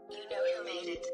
You know who made it.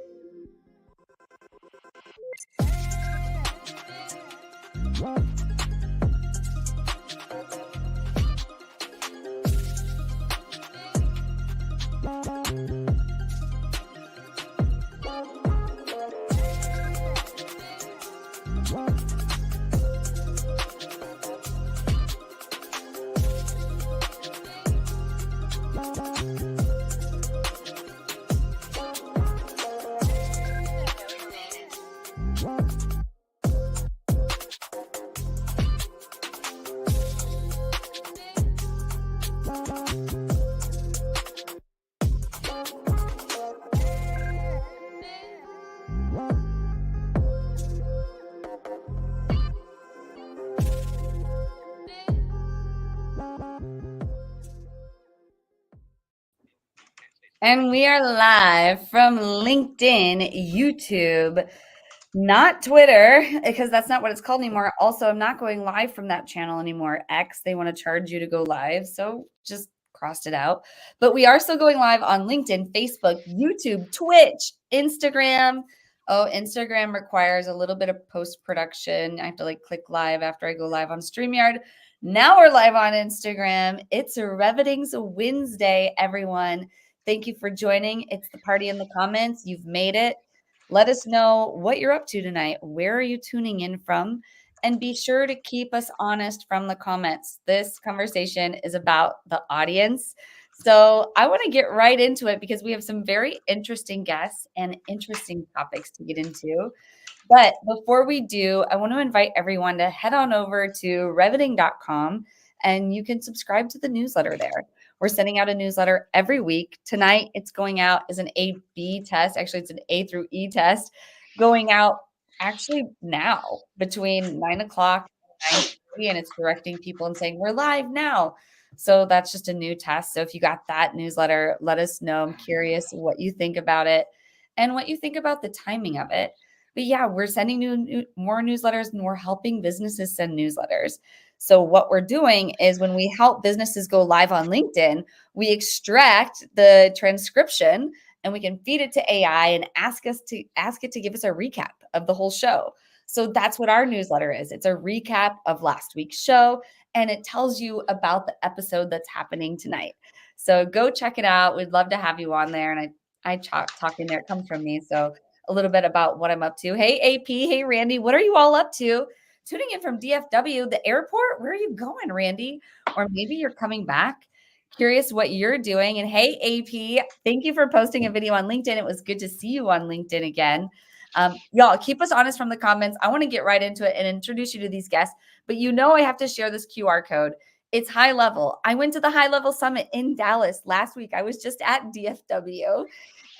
And we are live from LinkedIn, YouTube, not Twitter, because that's not what it's called anymore. Also, I'm not going live from that channel anymore. X, they want to charge you to go live. So just crossed it out. But we are still going live on LinkedIn, Facebook, YouTube, Twitch, Instagram. Oh, Instagram requires a little bit of post-production. I have to click live after I go live on StreamYard. Now we're live on Instagram. It's Reveting's Wednesday, everyone. Thank you for joining. It's the party in the comments. You've made it. Let us know what you're up to tonight. Where are you tuning in from? And be sure to keep us honest from the comments. This conversation is about the audience. So I want to get right into it because we have some very interesting guests and interesting topics to get into. But before we do, I want to invite everyone to head on over to reveting.com and you can subscribe to the newsletter there. We're sending out a newsletter every week. Tonight, it's going out as an A-B test. Actually, it's an A through E test going out actually now between 9 o'clock and 9:30, and it's directing people and saying, we're live now. So that's just a new test. So if you got that newsletter, let us know. I'm curious what you think about it and what you think about the timing of it. But yeah, we're sending more newsletters and we're helping businesses send newsletters. So what we're doing is when we help businesses go live on LinkedIn, we extract the transcription and we can feed it to AI and ask it to give us a recap of the whole show. So that's what our newsletter is. It's a recap of last week's show and it tells you about the episode that's happening tonight. So go check it out. We'd love to have you on there. And I talk in there. It comes from me. So a little bit about what I'm up to. Hey, AP. Hey, Randy. What are you all up to? Tuning in from DFW, the airport. Where are you going, Randy? Or maybe you're coming back. Curious what you're doing. And hey, AP, thank you for posting a video on LinkedIn. It was good to see you on LinkedIn again. Y'all, keep us honest from the comments. I want to get right into it and introduce you to these guests. But you know I have to share this QR code. It's high level. I went to the high level summit in Dallas last week. I was just at DFW.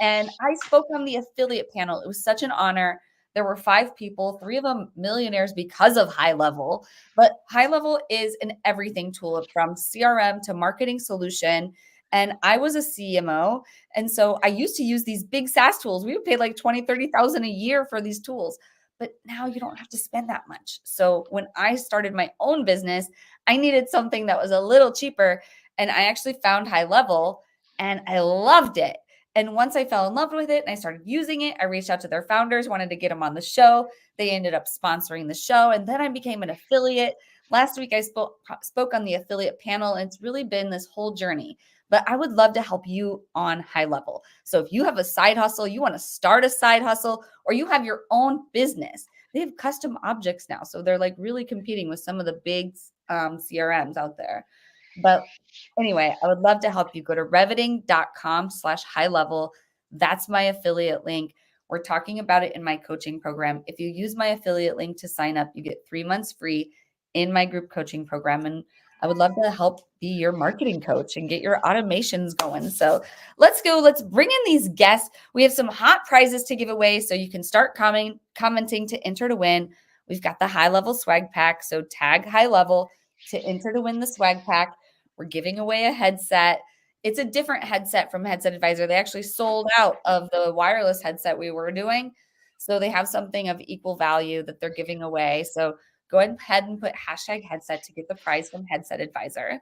And I spoke on the affiliate panel. It was such an honor. There were 5 people, 3 of them millionaires because of High Level. But High Level is an everything tool from CRM to marketing solution. And I was a CMO. And so I used to use these big SaaS tools. We would pay like 20, 30,000 a year for these tools. But now you don't have to spend that much. So when I started my own business, I needed something that was a little cheaper. And I actually found High Level and I loved it. And once I fell in love with it and I started using it, I reached out to their founders, wanted to get them on the show. They ended up sponsoring the show, and then I became an affiliate. Last week, I spoke on the affiliate panel, and it's really been this whole journey. But I would love to help you on high level. So if you have a side hustle, you want to start a side hustle, or you have your own business, they have custom objects now. So they're like really competing with some of the big CRMs out there. But anyway, I would love to help you. Go to reviting.com/high level. That's my affiliate link. We're talking about it in my coaching program. If you use my affiliate link to sign up, you get 3 months free in my group coaching program. And I would love to help be your marketing coach and get your automations going. So let's go. Let's bring in these guests. We have some hot prizes to give away, so you can start commenting to enter to win. We've got the high level swag pack. So tag high level to enter to win the swag pack. We're giving away a headset. It's a different headset from Headset Advisor. They actually sold out of the wireless headset we were doing. So they have something of equal value that they're giving away. So go ahead and put hashtag headset to get the prize from Headset Advisor.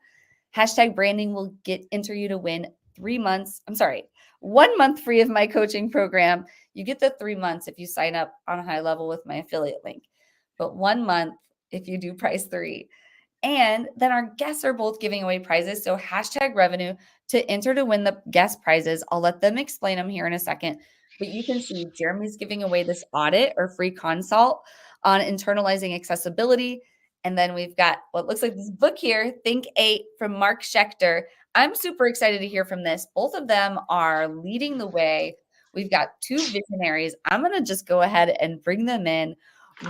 Hashtag branding will enter you to win 3 months. I'm sorry, 1 month free of my coaching program. You get the 3 months if you sign up on a high level with my affiliate link, but 1 month if you do price 3. And then our guests are both giving away prizes. So hashtag revenue to enter to win the guest prizes. I'll let them explain them here in a second. But you can see Jeremy's giving away this audit or free consult on internalizing accessibility. And then we've got what looks like this book here, Think 8 from Mark Schechter. I'm super excited to hear from this. Both of them are leading the way. We've got 2 visionaries. I'm going to just go ahead and bring them in.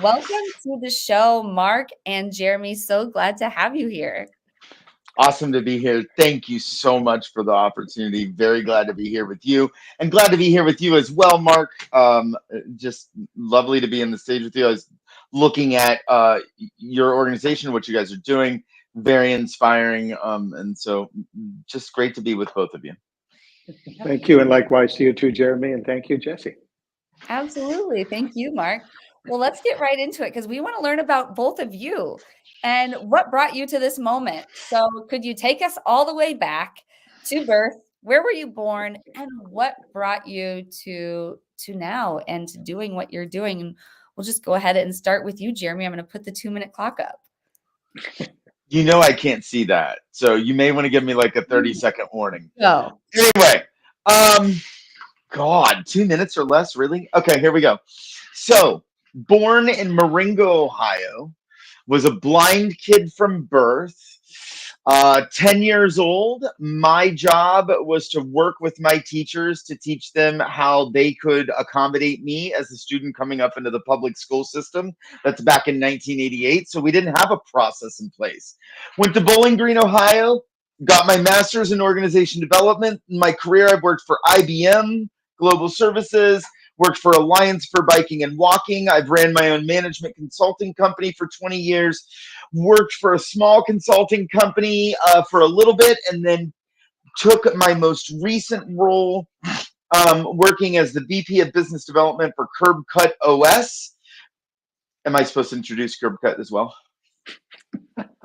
Welcome to the show, Mark and Jeremy. So glad to have you here. Awesome to be here. Thank you so much for the opportunity. Very glad to be here with you, and glad to be here with you as well, Mark. Just lovely to be on the stage with you. I was looking at your organization, what you guys are doing. Very inspiring, and so just great to be with both of you. Thank you, and likewise to you too, Jeremy, and thank you, Jesse. Absolutely. Thank you, Mark. Well, let's get right into it because we want to learn about both of you and what brought you to this moment. So could you take us all the way back to birth? Where were you born and what brought you to now and to doing what you're doing? And we'll just go ahead and start with you, Jeremy. I'm going to put the 2-minute clock up. You know I can't see that, so you may want to give me like a 30-second warning. Go. Anyway, God, 2 minutes or less, really? Okay, here we go. So, born in Marengo, Ohio, was a blind kid from birth. 10 years old, my job was to work with my teachers to teach them how they could accommodate me as a student coming up into the public school system. That's back in 1988, so we didn't have a process in place. Went to Bowling Green, Ohio, got my master's in organization development. In my career, I've worked for IBM, Global Services, worked for Alliance for Biking and Walking. I've ran my own management consulting company for 20 years, worked for a small consulting company for a little bit, and then took my most recent role working as the VP of Business Development for Curb Cut OS. Am I supposed to introduce Curb Cut as well?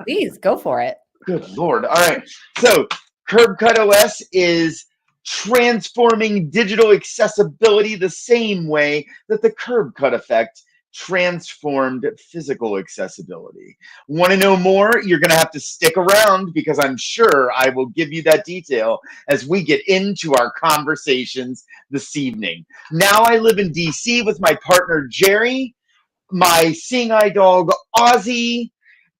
Please, go for it. Good Lord. All right. So Curb Cut OS is transforming digital accessibility the same way that the curb cut effect transformed physical accessibility. Want to know more? You're going to have to stick around because I'm sure I will give you that detail as we get into our conversations this evening. Now I live in DC with my partner, Jerry, my seeing eye dog, Ozzy,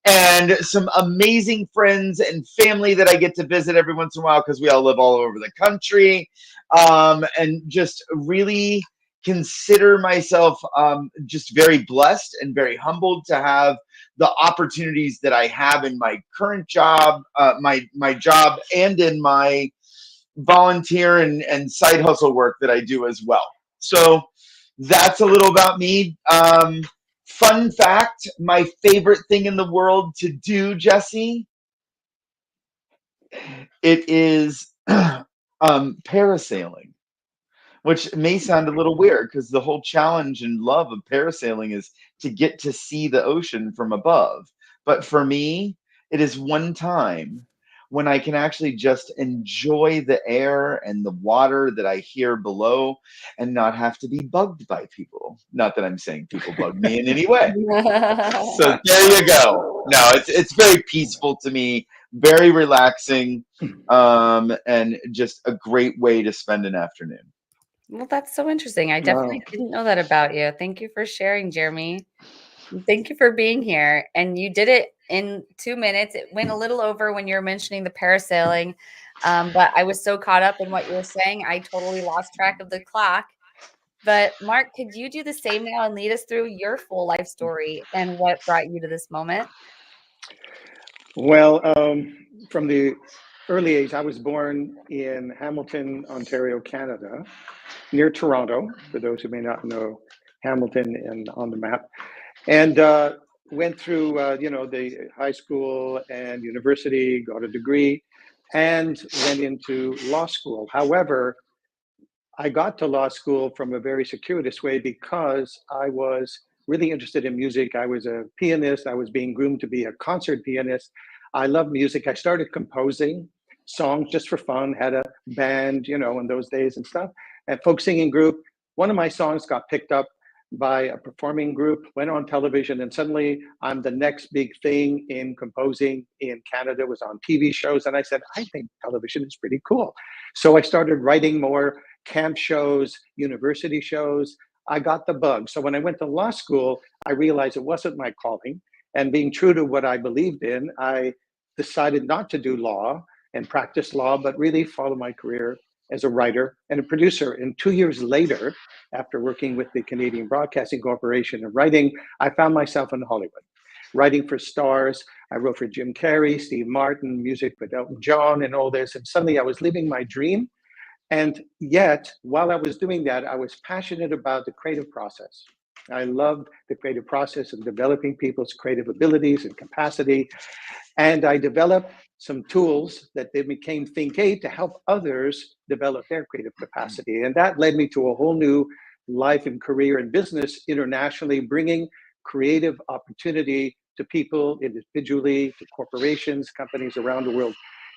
and some amazing friends and family that I get to visit every once in a while because we all live all over the country, and just really consider myself just very blessed and very humbled to have the opportunities that I have in my current job, my job, and in my volunteer and side hustle work that I do as well. So that's a little about me. Fun fact, my favorite thing in the world to do, Jesse, it is parasailing, which may sound a little weird because the whole challenge and love of parasailing is to get to see the ocean from above. But for me, it is one time when I can actually just enjoy the air and the water that I hear below and not have to be bugged by people. Not that I'm saying people bug me in any way. So there you go. No, it's very peaceful to me, very relaxing, and just a great way to spend an afternoon. Well, that's so interesting. I Wow. definitely didn't know that about you. Thank you for sharing, Jeremy. Thank you for being here. And you did it in 2 minutes. It went a little over when you were mentioning the parasailing, but I was so caught up in what you were saying, I totally lost track of the clock. But Mark, could you do the same now and lead us through your full life story and what brought you to this moment? Well, from the early age, I was born in Hamilton, Ontario, Canada, near Toronto, for those who may not know Hamilton and on the map. And went through, the high school and university, got a degree, and went into law school. However, I got to law school from a very circuitous way because I was really interested in music. I was a pianist. I was being groomed to be a concert pianist. I love music. I started composing songs just for fun, had a band, in those days and stuff, and folk singing group. One of my songs got picked up by a performing group, went on television, and suddenly I'm the next big thing in composing in Canada, was on TV shows. And I said, I think television is pretty cool. So I started writing more camp shows, university shows. I got the bug. So when I went to law school, I realized it wasn't my calling. And being true to what I believed in, I decided not to do law and practice law, but really follow my career as a writer and a producer. And 2 years later, after working with the Canadian Broadcasting Corporation and writing, I found myself in Hollywood, writing for stars. I wrote for Jim Carrey, Steve Martin, music with Elton John, and all this. And suddenly I was living my dream. And yet, while I was doing that, I was passionate about the creative process. I loved the creative process of developing people's creative abilities and capacity. And I developed some tools that then became Think 8 to help others develop their creative capacity. And that led me to a whole new life and career in business internationally, bringing creative opportunity to people individually, to corporations, companies around the world.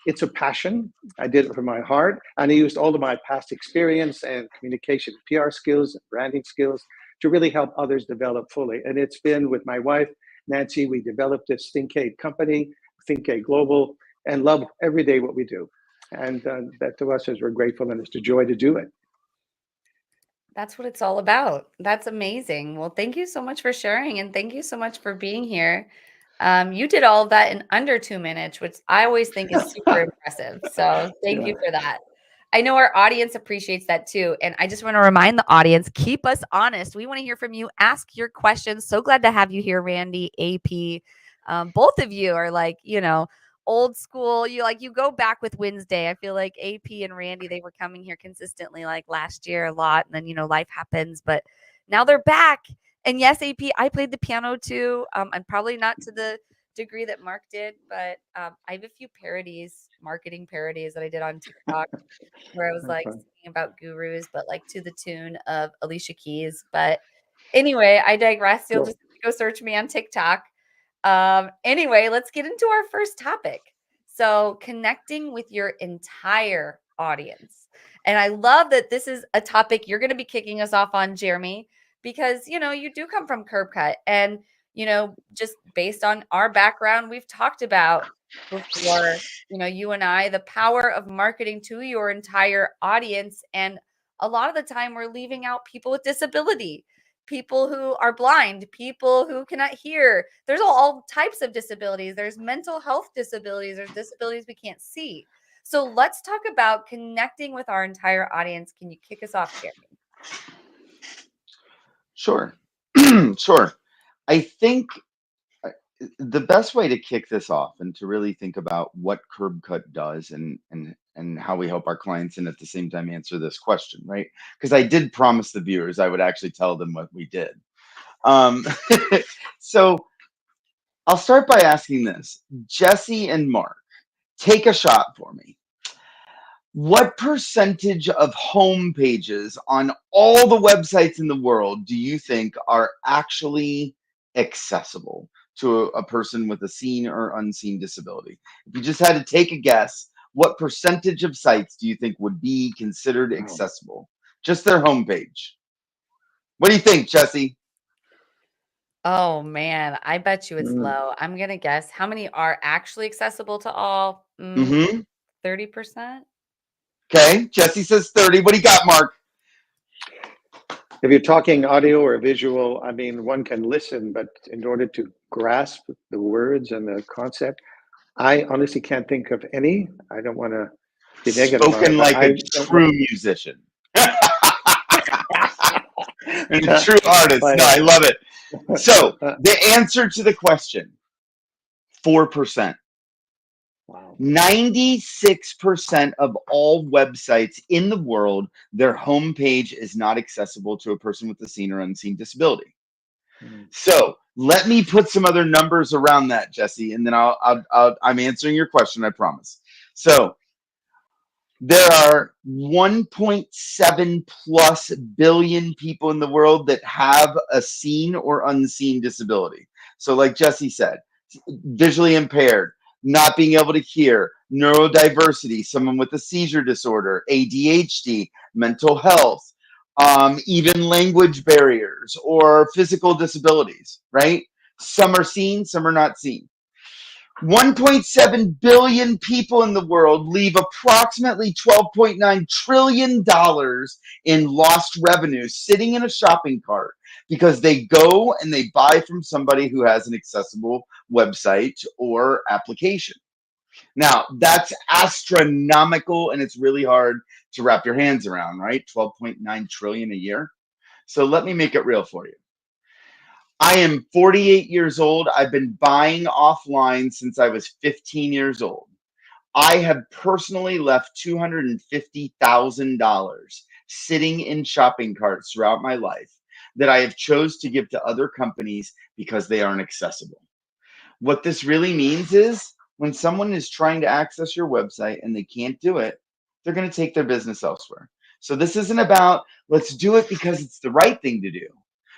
It's a passion. I did it from my heart. And I used all of my past experience and communication, PR skills, and branding skills to really help others develop fully. And it's been with my wife, Nancy, we developed this Think 8 company, Think 8 Global, and love every day what we do. And that to us is we're grateful and it's a joy to do it. That's what it's all about. That's amazing. Well, thank you so much for sharing and thank you so much for being here. You did all of that in under 2 minutes, which I always think is super impressive. So thank you for that. I know our audience appreciates that too. And I just want to remind the audience, keep us honest. We want to hear from you. Ask your questions. So glad to have you here, Randy, AP. Both of you are like, old school. You go back with Winsday. I feel like AP and Randy, they were coming here consistently like last year a lot. And then, life happens, but now they're back. And yes, AP, I played the piano too. I'm probably not to the degree that Mark did, but I have a few marketing parodies that I did on TikTok where I was like singing about gurus, but like to the tune of Alicia Keys. But anyway, I digress. You'll just go search me on TikTok. Anyway, let's get into our first topic. So connecting with your entire audience. And I love that this is a topic you're going to be kicking us off on, Jeremy, because, you do come from Curb Cut. And, just based on our background, we've talked about before, you and I, the power of marketing to your entire audience. And a lot of the time we're leaving out people with disability, people who are blind, people who cannot hear. There's all types of disabilities. There's mental health disabilities. There's disabilities we can't see. So let's talk about connecting with our entire audience. Can you kick us off, Jeremy? Sure. Sure. I think the best way to kick this off and to really think about what Curb Cut does and how we help our clients and at the same time answer this question, right? Because I did promise the viewers I would actually tell them what we did. So I'll start by asking this. Jesse and Mark, take a shot for me. What percentage of home pages on all the websites in the world do you think are actually accessible to a person with a seen or unseen disability? If you just had to take a guess, what percentage of sites do you think would be considered Wow. accessible? Just their homepage. What do you think, Jesse? Oh man, I bet you it's Mm. low. I'm gonna guess. How many are actually accessible to all? Mm-hmm. 30%? Okay, Jesse says 30. What do you got, Mark? If you're talking audio or visual, I mean, one can listen, but in order to grasp the words and the concept, I honestly can't think of any. I don't want to be negative on it, Spoken but like a I don't know. true musician. And a true artist. But No, I love it. So the answer to the question, 4%. wow. 96% of all websites in the world, their homepage is not accessible to a person with a seen or unseen disability. Mm. So let me put some other numbers around that, Jesse, and then I'm answering your question, I promise. So there are 1.7 plus billion people in the world that have a seen or unseen disability. So, like Jesse said, visually impaired, not being able to hear, neurodiversity, someone with a seizure disorder, ADHD, mental health, even language barriers or physical disabilities, right? Some are seen, some are not seen. 1.7 billion people in the world leave approximately $12.9 trillion in lost revenue sitting in a shopping cart because they go and they buy from somebody who has an accessible website or application. Now, that's astronomical and it's really hard to wrap your hands around, right? 12.9 trillion a year. So let me make it real for you. I am 48 years old. I've been buying offline since I was 15 years old. I have personally left $250,000 sitting in shopping carts throughout my life that I have chose to give to other companies because they aren't accessible. What this really means is when someone is trying to access your website and they can't do it, they're going to take their business elsewhere. So this isn't about let's do it because it's the right thing to do,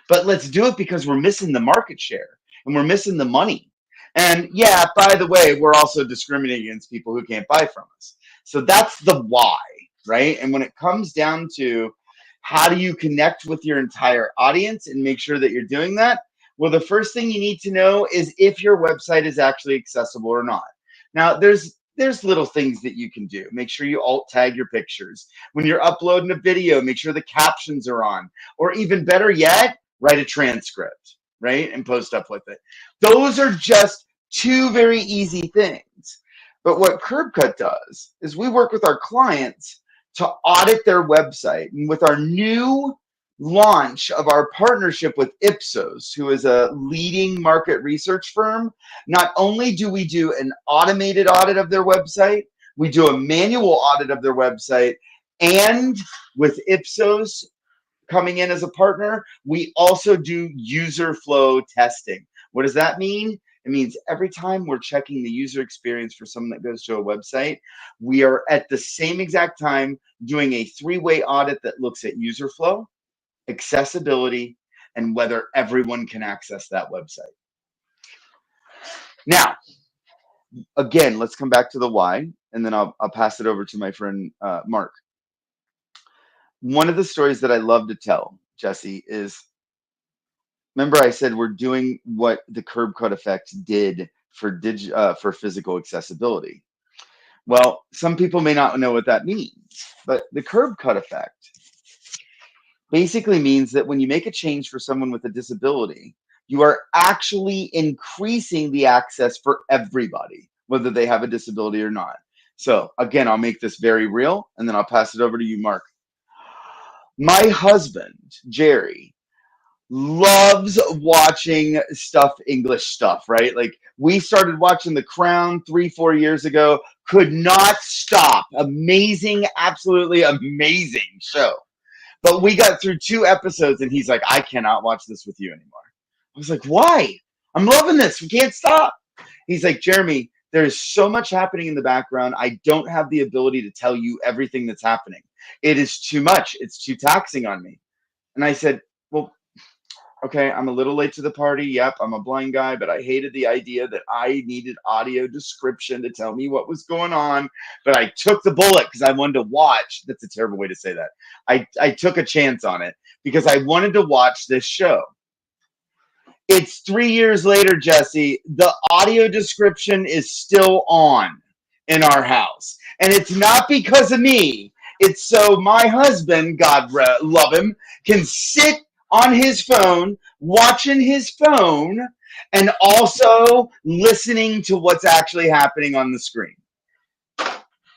but let's do it because we're missing the market share and we're missing the money. And yeah, by the way, we're also discriminating against people who can't buy from us. So that's the why, right? And when it comes down to how do you connect with your entire audience and make sure that you're doing that? Well, the first thing you need to know is if your website is actually accessible or not. Now, there's little things that you can do. Make sure you alt tag your pictures. When you're uploading a video, make sure the captions are on. Or even better yet, write a transcript, right? And post up with it. Those are just two very easy things. But what CurbCut does is we work with our clients to audit their website. And with our new launch of our partnership with Ipsos, who is a leading market research firm, not only do we do an automated audit of their website, we do a manual audit of their website, and with Ipsos coming in as a partner, we also do user flow testing. What does that mean? It means every time we're checking the user experience for someone that goes to a website, we are at the same exact time doing a three-way audit that looks at user flow, accessibility, and whether everyone can access that website. Now, again, let's come back to the why, and then I'll pass it over to my friend Mark. One of the stories that I love to tell, Jesse, is remember I said we're doing what the curb cut effect did for physical accessibility. Well, some people may not know what that means, but the curb cut effect basically means that when you make a change for someone with a disability, you are actually increasing the access for everybody, whether they have a disability or not. So again, I'll make this very real and then I'll pass it over to you, Mark. My husband, Jerry, loves watching English stuff, right? Like we started watching The Crown 3-4 years ago, could not stop. Amazing, absolutely amazing show. But we got through 2 episodes and he's like, I cannot watch this with you anymore. I was like, why? I'm loving this. We can't stop. He's like, Jeremy, there's so much happening in the background. I don't have the ability to tell you everything that's happening. It is too much. It's too taxing on me. And I said, well, Okay, I'm a little late to the party. Yep, I'm a blind guy, but I hated the idea that I needed audio description to tell me what was going on. But I took the bullet because I wanted to watch. That's a terrible way to say that. I took a chance on it because I wanted to watch this show. It's 3 years later, Jesse. The audio description is still on in our house. And it's not because of me. It's so my husband, love him, can sit on his phone, watching his phone, and also listening to what's actually happening on the screen.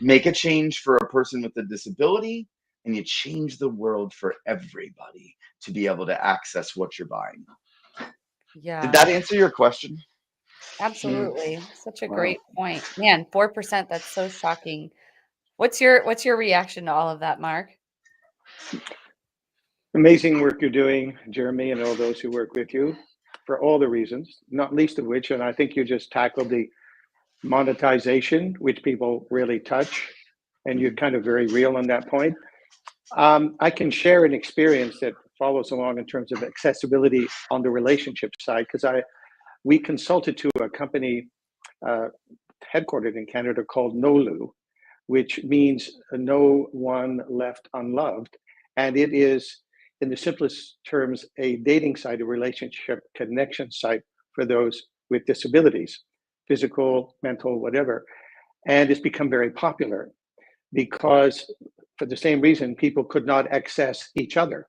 Make a change for a person with a disability, and you change the world for everybody to be able to access what you're buying. Yeah. Did that answer your question? Absolutely. Such a Wow. great point. Man, 4%, that's so shocking. What's your reaction to all of that, Mark? Amazing work you're doing, Jeremy, and all those who work with you for all the reasons, not least of which, and I think you just tackled the monetization, which people really touch, and you're kind of very real on that point. I can share an experience that follows along in terms of accessibility on the relationship side, because we consulted to a company headquartered in Canada called NOLU, which means no one left unloved. And it is, in the simplest terms, a dating site, a relationship connection site for those with disabilities, physical, mental, whatever. And it's become very popular because, for the same reason, people could not access each other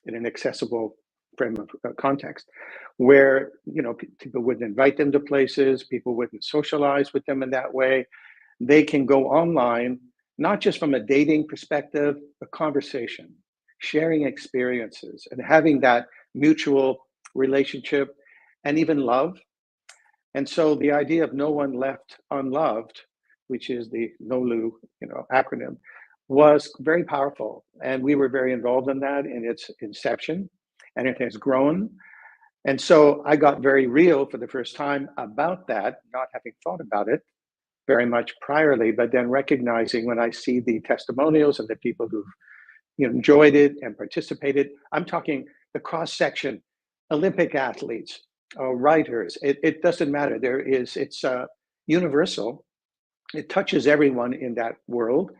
in an accessible frame of context, where people wouldn't invite them to places, people wouldn't socialize with them in that way. They can go online, not just from a dating perspective, but conversation, sharing experiences, and having that mutual relationship and even love. And so the idea of no one left unloved, which is the NOLU acronym, was very powerful. And we were very involved in that in its inception, and it has grown. And so I got very real for the first time about that, not having thought about it very much priorly, but then recognizing when I see the testimonials of the people who've enjoyed it and participated. I'm talking the cross section, Olympic athletes, writers. It doesn't matter. It's universal. It touches everyone in that world,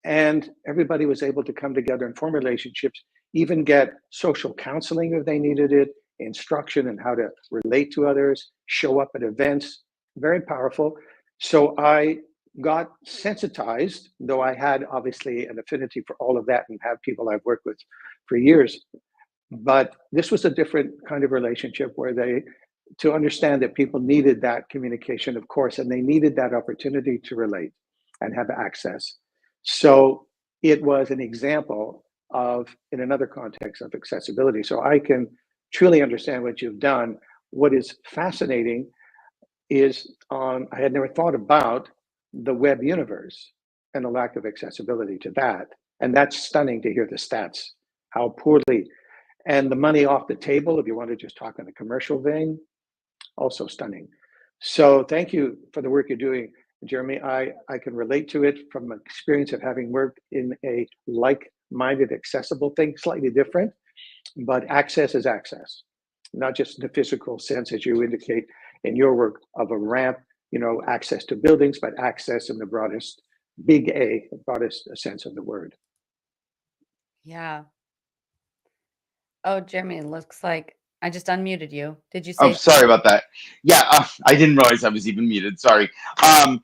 and everybody was able to come together and form relationships, even get social counseling if they needed it, instruction in how to relate to others, show up at events. Very powerful. So I got sensitized, though I had obviously an affinity for all of that and have people I've worked with for years. But this was a different kind of relationship where to understand that people needed that communication, of course, and they needed that opportunity to relate and have access. So it was an example of, in another context, of accessibility. So I can truly understand what you've done. What is fascinating is I had never thought about the web universe and the lack of accessibility to that. And that's stunning to hear the stats, how poorly, and the money off the table, if you want to just talk in a commercial vein, also stunning. So thank you for the work you're doing, Jeremy. I can relate to it from experience of having worked in a like-minded, accessible thing, slightly different, but access is access, not just in the physical sense, as you indicate in your work of a ramp, access to buildings, but access in the broadest, broadest sense of the word. Yeah. Oh, Jeremy, it looks like I just unmuted you. Did you Oh, say? sorry about that. Yeah, I didn't realize I was even muted. Sorry. I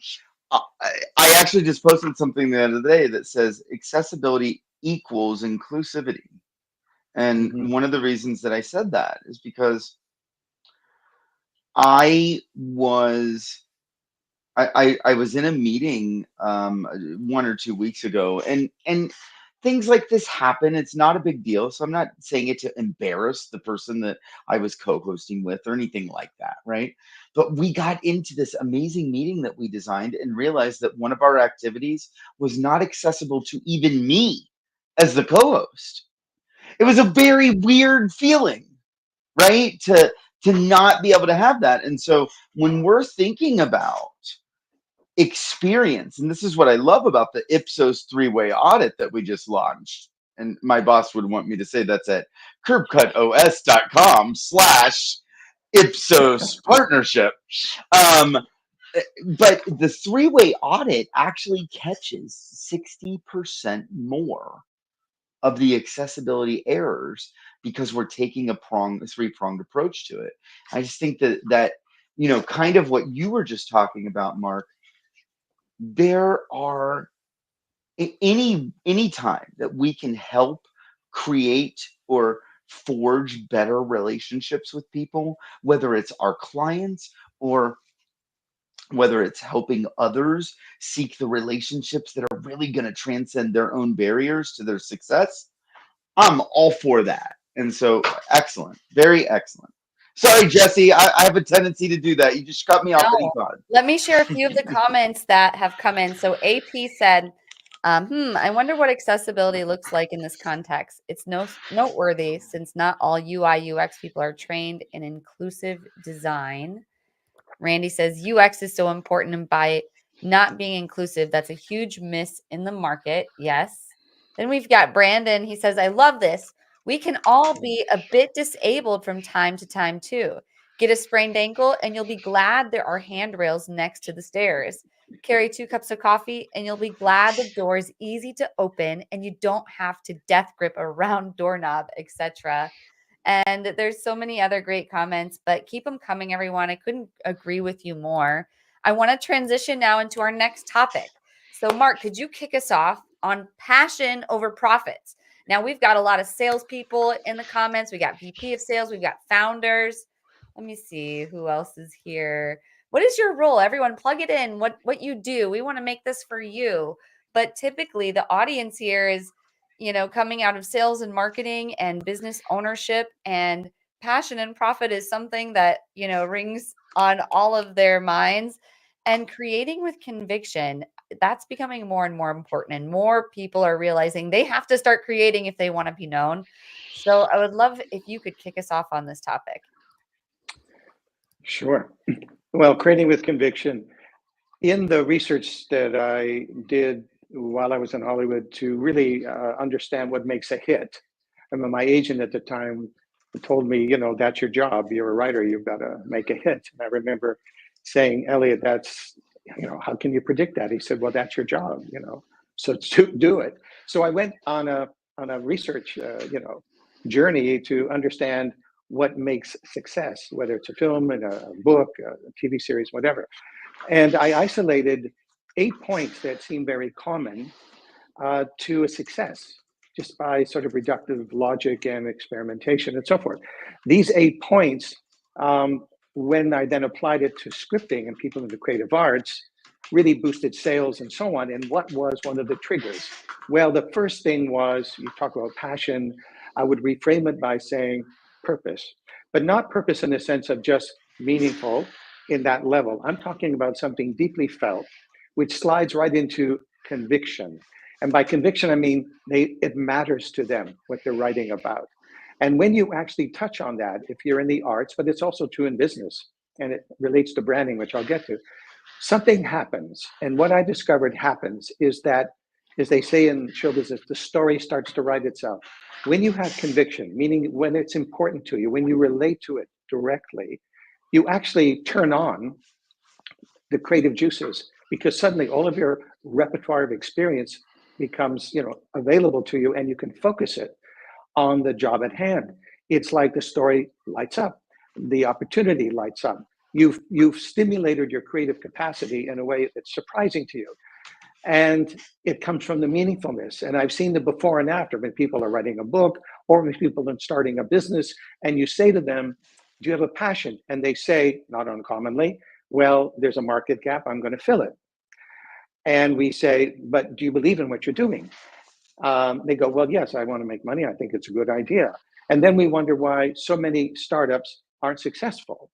actually just posted something the other day that says accessibility equals inclusivity. And one of the reasons that I said that is because I was in a meeting 1 or 2 weeks ago, and things like this happen. It's not a big deal. So I'm not saying it to embarrass the person that I was co-hosting with or anything like that, right? But we got into this amazing meeting that we designed and realized that one of our activities was not accessible to even me as the co-host. It was a very weird feeling, right? To not be able to have that. And so when we're thinking about experience, and this is what I love about the Ipsos 3-way audit that we just launched, and my boss would want me to say that's at curbcutos.com/Ipsos partnership. But the three-way audit actually catches 60% more of the accessibility errors because we're taking a three-pronged approach to it. I just think that kind of what you were just talking about, Mark, there are any time that we can help create or forge better relationships with people, whether it's our clients or whether it's helping others seek the relationships that are really going to transcend their own barriers to their success, I'm all for that. And so, excellent, very excellent. Sorry, Jesse, I have a tendency to do that. You just cut me off No. anytime. Let me share a few of the comments that have come in. So AP said, I wonder what accessibility looks like in this context. It's noteworthy since not all UI UX people are trained in inclusive design. Randy says UX is so important, and by not being inclusive, that's a huge miss in the market. Yes. Then we've got Brandon. He says, I love this. We can all be a bit disabled from time to time, too. Get a sprained ankle, and you'll be glad there are handrails next to the stairs. Carry 2 cups of coffee, and you'll be glad the door is easy to open and you don't have to death grip a round doorknob, etc. And there's so many other great comments, but keep them coming, everyone. I couldn't agree with you more. I want to transition now into our next topic. So, Mark, could you kick us off on passion over profits? Now, we've got a lot of salespeople in the comments. We got VP of sales, we've got founders. Let me see who else is here. What is your role? Everyone, plug it in. What you do. We want to make this for you. But typically, the audience here is coming out of sales and marketing and business ownership, and passion and profit is something that, rings on all of their minds. And creating with conviction, that's becoming more and more important. And more people are realizing they have to start creating if they want to be known. So I would love if you could kick us off on this topic. Sure. Well, creating with conviction. In the research that I did while I was in Hollywood to really understand what makes a hit, I mean, my agent at the time told me, that's your job. You're a writer. You've got to make a hit. And I remember saying, Elliot, that's, how can you predict that? He said, well, that's your job, so do it. So I went on a research, journey to understand what makes success, whether it's a film and a book, a TV series, whatever. And I isolated 8 points that seem very common to a success, just by sort of reductive logic and experimentation and so forth. These 8 points, when I then applied it to scripting and people in the creative arts, really boosted sales and so on. And what was one of the triggers? Well, the first thing was, you talk about passion, I would reframe it by saying purpose, but not purpose in the sense of just meaningful in that level. I'm talking about something deeply felt, which slides right into conviction. And by conviction, I mean it matters to them what they're writing about. And when you actually touch on that, if you're in the arts, but it's also true in business, and it relates to branding, which I'll get to, something happens. And what I discovered happens is that, as they say in show business, the story starts to write itself. When you have conviction, meaning when it's important to you, when you relate to it directly, you actually turn on the creative juices, because suddenly all of your repertoire of experience becomes available to you, and you can focus it on the job at hand. It's like the story lights up, the opportunity lights up. You've stimulated your creative capacity in a way that's surprising to you. And it comes from the meaningfulness. And I've seen the before and after when people are writing a book or when people are starting a business, and you say to them, do you have a passion? And they say, not uncommonly, well, there's a market gap, I'm going to fill it. And we say, but do you believe in what you're doing? They go, well, yes, I want to make money. I think it's a good idea. And then we wonder why so many startups aren't successful.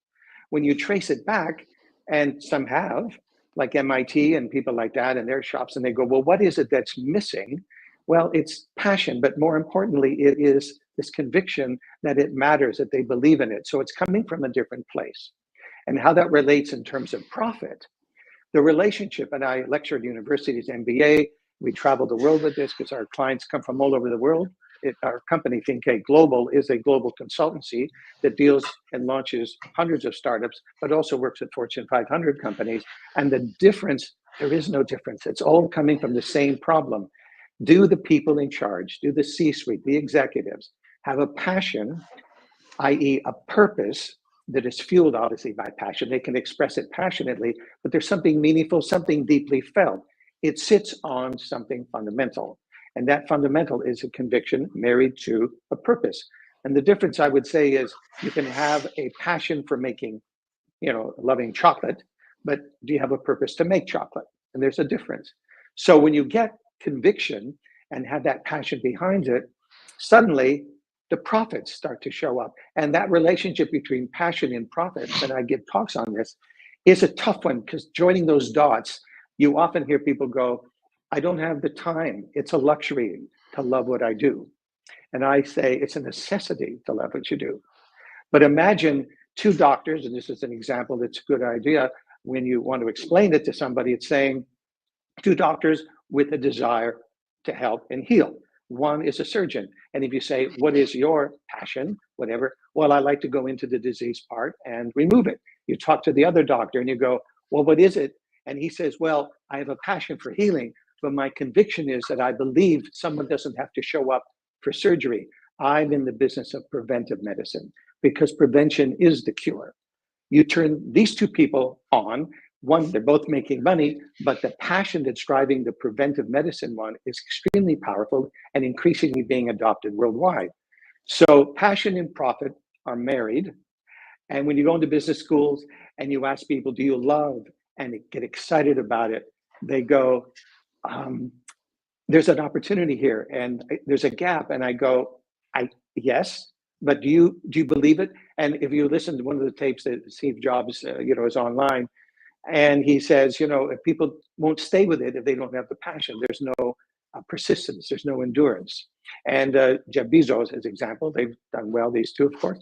When you trace it back, and some have, like MIT and people like that in their shops, and they go, well, what is it that's missing? Well, it's passion, but more importantly, it is this conviction that it matters, that they believe in it. So it's coming from a different place. And how that relates in terms of profit, the relationship, and I lecture at universities, MBA, we travel the world with this because our clients come from all over the world. our company, ThinkEight Global, is a global consultancy that deals and launches hundreds of startups, but also works with Fortune 500 companies. And the difference, there is no difference. It's all coming from the same problem. Do the people in charge, do the C-suite, the executives, have a passion, i.e. a purpose that is fueled obviously by passion. They can express it passionately, but there's something meaningful, something deeply felt. It sits on something fundamental. And that fundamental is a conviction married to a purpose. And the difference I would say is you can have a passion for making, loving chocolate, but do you have a purpose to make chocolate? And there's a difference. So when you get conviction and have that passion behind it, suddenly the profits start to show up. And that relationship between passion and profits, and I give talks on this, is a tough one, because joining those dots, you often hear people go, I don't have the time. It's a luxury to love what I do. And I say it's a necessity to love what you do. But imagine two doctors, and this is an example that's a good idea. When you want to explain it to somebody, it's saying two doctors with a desire to help and heal. One is a surgeon. And if you say, what is your passion, whatever, well, I like to go into the disease part and remove it. You talk to the other doctor and you go, well, what is it? And he says, well, I have a passion for healing, but my conviction is that I believe someone doesn't have to show up for surgery. I'm in the business of preventive medicine because prevention is the cure. You turn these two people on. One, they're both making money, but the passion that's driving the preventive medicine one is extremely powerful and increasingly being adopted worldwide. So passion and profit are married. And when you go into business schools and you ask people, do you love and get excited about it? They go, there's an opportunity here and there's a gap. And I go, yes, but do you believe it? And if you listen to one of the tapes that Steve Jobs, is online, and he says, if people won't stay with it if they don't have the passion, there's no persistence, there's no endurance. And Jeff Bezos, as example, they've done well, these two, of course,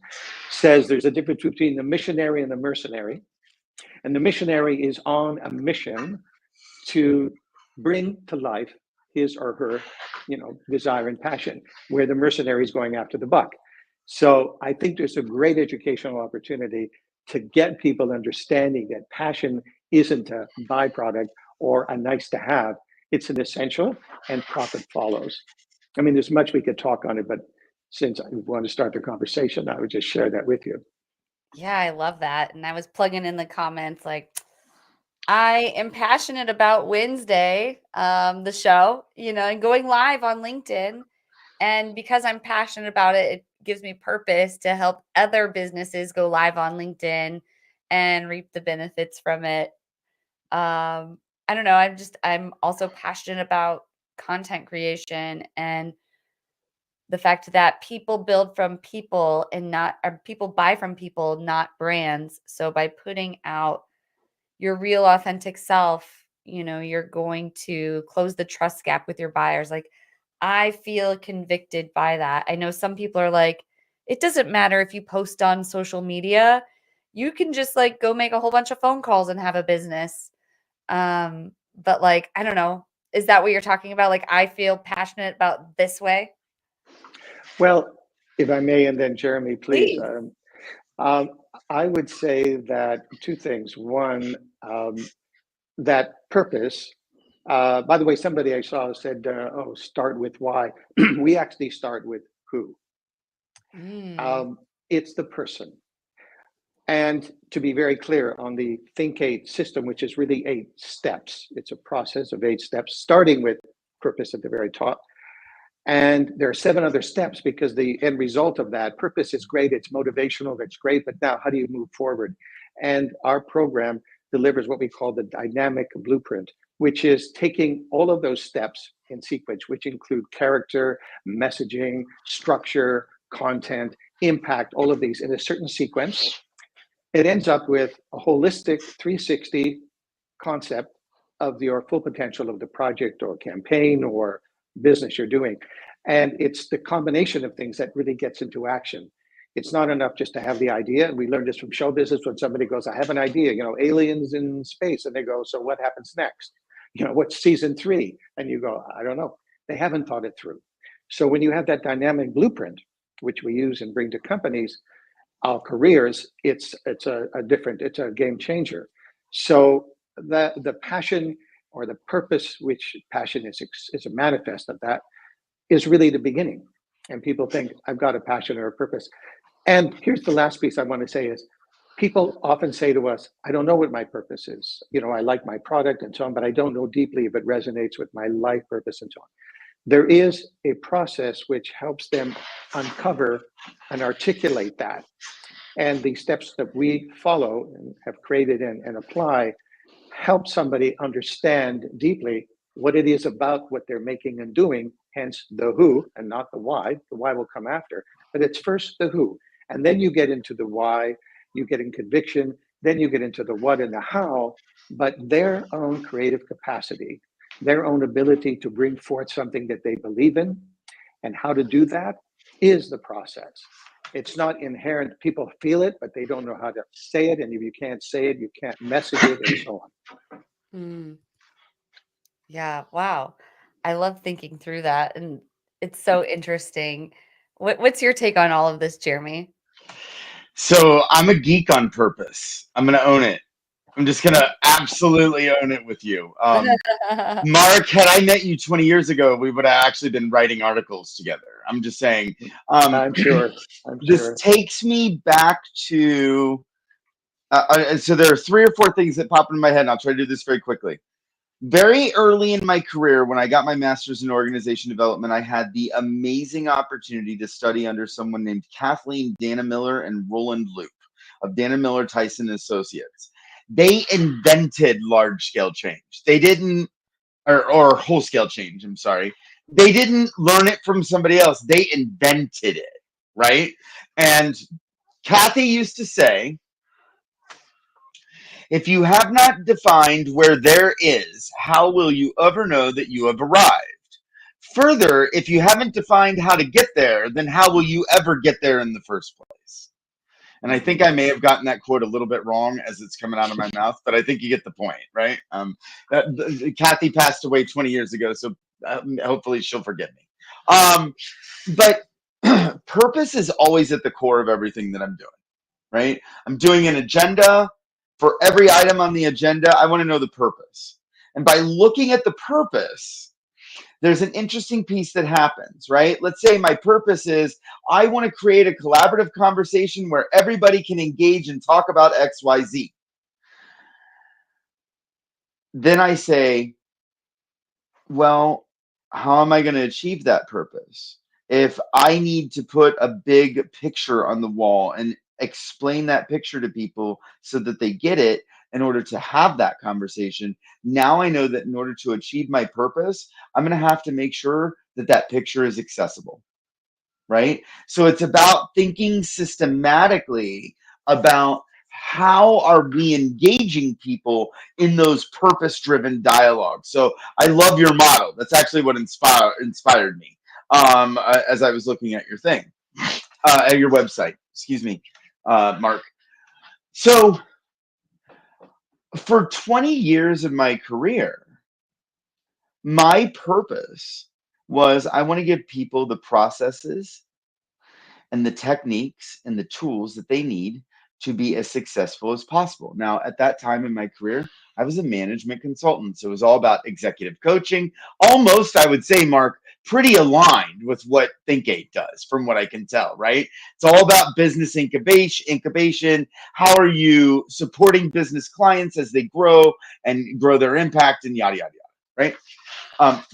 says there's a difference between the missionary and the mercenary. And the missionary is on a mission to bring to life his or her, desire and passion, where the mercenary is going after the buck. So I think there's a great educational opportunity to get people understanding that passion isn't a byproduct or a nice to have. It's an essential, and profit follows. I mean, there's much we could talk on it, but since I want to start the conversation, I would just share that with you. Yeah, I love that. And I was plugging in the comments like, I am passionate about Winsday, the show, and going live on LinkedIn. And because I'm passionate about it, it gives me purpose to help other businesses go live on LinkedIn and reap the benefits from it. I don't know. I'm also passionate about content creation and the fact that people build from people and not, or people buy from people, not brands. So by putting out your real authentic self, you're going to close the trust gap with your buyers. Like, I feel convicted by that. I know some people are like, it doesn't matter if you post on social media. You can just like go make a whole bunch of phone calls and have a business. But like, I don't know. Is that what you're talking about? Like, I feel passionate about this way. Well, if I may, and then Jeremy, please. Please. I would say that two things. One, that purpose. By the way, somebody I saw said, start with why. We actually start with who. It's the person. And to be very clear on the ThinkEight system, which is really 8 steps, it's a process of 8 steps, starting with purpose at the very top. And there are 7 other steps because the end result of that purpose is great. It's motivational. That's great. But now how do you move forward? And our program delivers what we call the dynamic blueprint, which is taking all of those steps in sequence, which include character, messaging, structure, content, impact, all of these in a certain sequence. It ends up with a holistic 360 concept of your full potential of the project or campaign or business you're doing. And it's the combination of things that really gets into action. It's not enough just to have the idea. And we learned this from show business when somebody goes, I have an idea, aliens in space. And they go, so what happens next? What's season 3? And you go, I don't know. They haven't thought it through. So when you have that dynamic blueprint, which we use and bring to companies, our careers, it's a game changer. So the passion or the purpose, which passion is a manifest of that, is really the beginning. And people think I've got a passion or a purpose. And here's the last piece I want to say is people often say to us, I don't know what my purpose is. I like my product and so on, but I don't know deeply if it resonates with my life purpose and so on. There is a process which helps them uncover and articulate that. And the steps that we follow and have created and apply help somebody understand deeply what it is about what they're making and doing, hence the who and not the why. The why will come after, but it's first the who. And then you get into the why, you get in conviction, then you get into the what and the how, but their own creative capacity, their own ability to bring forth something that they believe in, and how to do that is the process. It's not inherent. People feel it, but they don't know how to say it. And if you can't say it, you can't message it, and so on. Mm. Yeah. Wow. I love thinking through that. And it's so interesting. What's your take on all of this, Jeremy? So I'm a geek on purpose. I'm going to own it. I'm just going to absolutely own it with you. Mark, had I met you 20 years ago, we would have actually been writing articles together. I'm just saying. I'm sure. This takes me back to, so there are 3 or 4 things that pop into my head, and I'll try to do this very quickly. Very early in my career, when I got my master's in organization development, I had the amazing opportunity to study under someone named Kathleen Dana Miller and Roland Loop of Dana Miller Tyson Associates. They invented large-scale change. They didn't, or whole-scale change, I'm sorry. They didn't learn it from somebody else. They invented it, right? And Kathy used to say, if you have not defined where there is, how will you ever know that you have arrived? Further, if you haven't defined how to get there, then how will you ever get there in the first place? And I think I may have gotten that quote a little bit wrong as it's coming out of my mouth, but I think you get the point, right? Kathy passed away 20 years ago, so hopefully she'll forgive me. But purpose is always at the core of everything that I'm doing, right? I'm doing an agenda. For every item on the agenda, I want to know the purpose. And by looking at the purpose, there's an interesting piece that happens, right? Let's say my purpose is I want to create a collaborative conversation where everybody can engage and talk about XYZ. Then I say, well, how am I going to achieve that purpose? If I need to put a big picture on the wall and explain that picture to people so that they get it in order to have that conversation, now I know that in order to achieve my purpose, I'm going to have to make sure that that picture is accessible, right? So it's about thinking systematically about how are we engaging people in those purpose-driven dialogues. So I love your model. That's actually what inspired me as I was looking at your thing, at your website. Excuse me, Mark. So for 20 years of my career, my purpose was I want to give people the processes and the techniques and the tools that they need to be as successful as possible. Now, at that time in my career, I was a management consultant. So it was all about executive coaching. Almost, I would say, Mark, pretty aligned with what Think8 does, from what I can tell, right? It's all about business incubation. How are you supporting business clients as they grow and grow their impact and yada, yada, yada, right?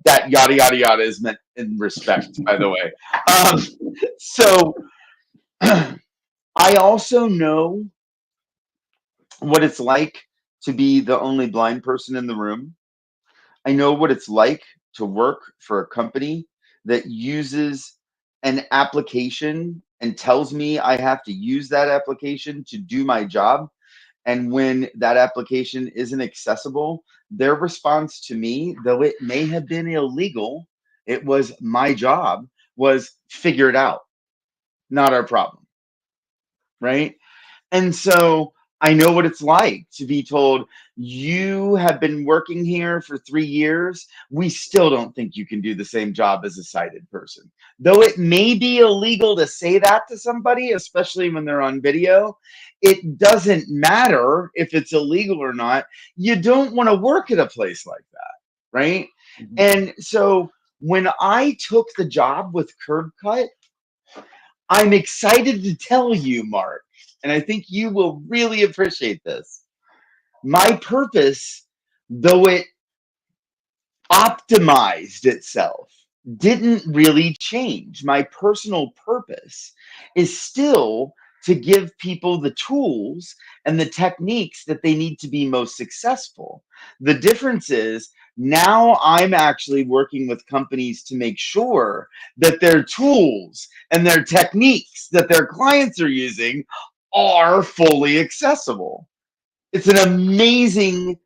That yada, yada, yada is meant in respect, by the way. So I also know what it's like to be the only blind person in the room. I know what it's like to work for a company that uses an application and tells me I have to use that application to do my job. And when that application isn't accessible, their response to me, though it may have been illegal, it was my job, was figure it out, not our problem, right? And so I know what it's like to be told, you have been working here for 3 years. We still don't think you can do the same job as a sighted person. Though it may be illegal to say that to somebody, especially when they're on video, it doesn't matter if it's illegal or not. You don't want to work at a place like that, right? Mhm. And so when I took the job with Curb Cut, I'm excited to tell you, Mark, and I think you will really appreciate this. My purpose, though it optimized itself, didn't really change. My personal purpose is still to give people the tools and the techniques that they need to be most successful. The difference is now I'm actually working with companies to make sure that their tools and their techniques that their clients are using are fully accessible. It's an amazing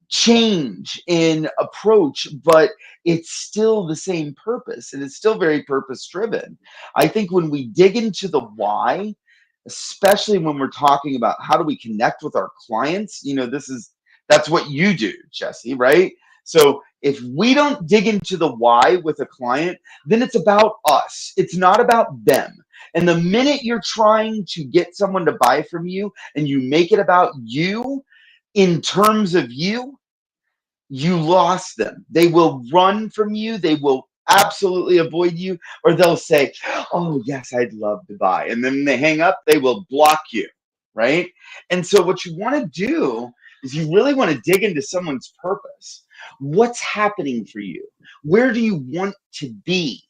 change in approach, but it's still the same purpose and it's still very purpose driven. I think when we dig into the why, especially when we're talking about how do we connect with our clients, that's what you do, Jesse, right? So if we don't dig into the why with a client, then it's about us. It's not about them. And the minute you're trying to get someone to buy from you and you make it about you in terms of you lost them. They will run from you. They will absolutely avoid you, or they'll say, "Oh, yes, I'd love to buy." And then when they hang up, they will block you, right? And so, what you want to do is you really want to dig into someone's purpose. What's happening for you? Where do you want to be?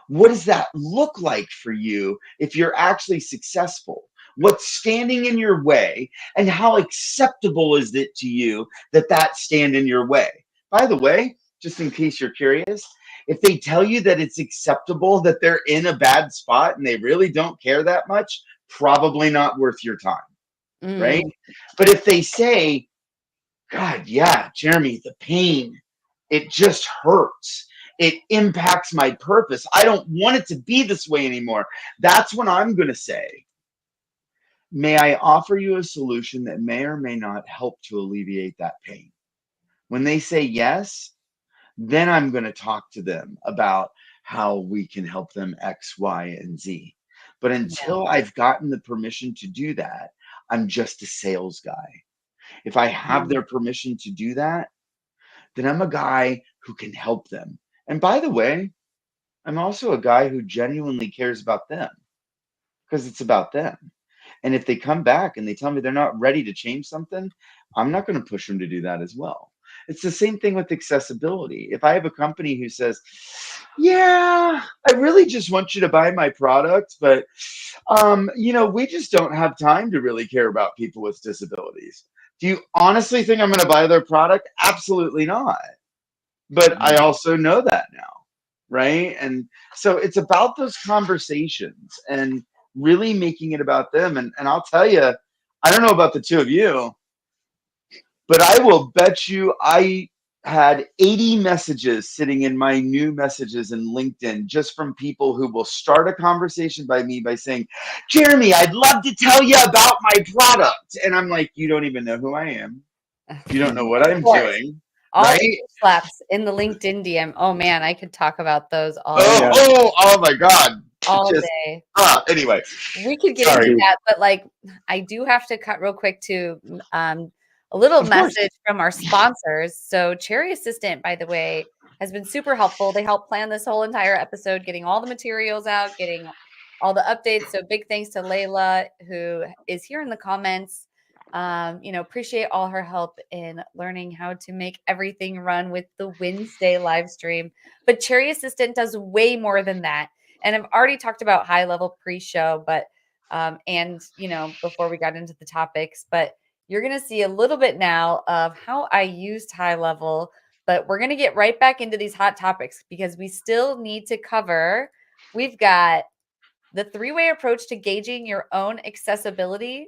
What does that look like for you if you're actually successful? What's standing in your way, and how acceptable is it to you that stand in your way? By the way, just in case you're curious, if they tell you that it's acceptable that they're in a bad spot and they really don't care that much, probably not worth your time, right? But if they say, God, yeah, Jeremy, the pain, it just hurts. It impacts my purpose. I don't want it to be this way anymore. That's when I'm going to say, may I offer you a solution that may or may not help to alleviate that pain? When they say yes, then I'm going to talk to them about how we can help them X, Y, and Z. But until I've gotten the permission to do that, I'm just a sales guy. If I have their permission to do that, then I'm a guy who can help them. And by the way, I'm also a guy who genuinely cares about them because it's about them. And if they come back and they tell me they're not ready to change something, I'm not going to push them to do that as well. It's the same thing with accessibility. If I have a company who says, yeah, I really just want you to buy my product, but we just don't have time to really care about people with disabilities. Do you honestly think I'm going to buy their product? Absolutely not. But I also know that now, right? And so it's about those conversations and really making it about them. And I'll tell you, I don't know about the two of you, but I will bet you I had 80 messages sitting in my new messages in LinkedIn just from people who will start a conversation by saying, Jeremy, I'd love to tell you about my product. And I'm like, you don't even know who I am. You don't know what I'm doing. All right? the slaps in the LinkedIn DM. Oh man, I could talk about those all Oh my God. all day. Anyway, we could get into that, but I do have to cut real quick to a little message from our sponsors. So Cherry Assistant, by the way, has been super helpful. They helped plan this whole entire episode, getting all the materials out, getting all the updates. So big thanks to Layla, who is here in the comments. Appreciate all her help in learning how to make everything run with the Winsday live stream. But Cherry Assistant does way more than that. And I've already talked about high level pre-show, but before we got into the topics, but you're going to see a little bit now of how I used high level, but we're going to get right back into these hot topics because we still need to cover. We've got the 3-way approach to gauging your own accessibility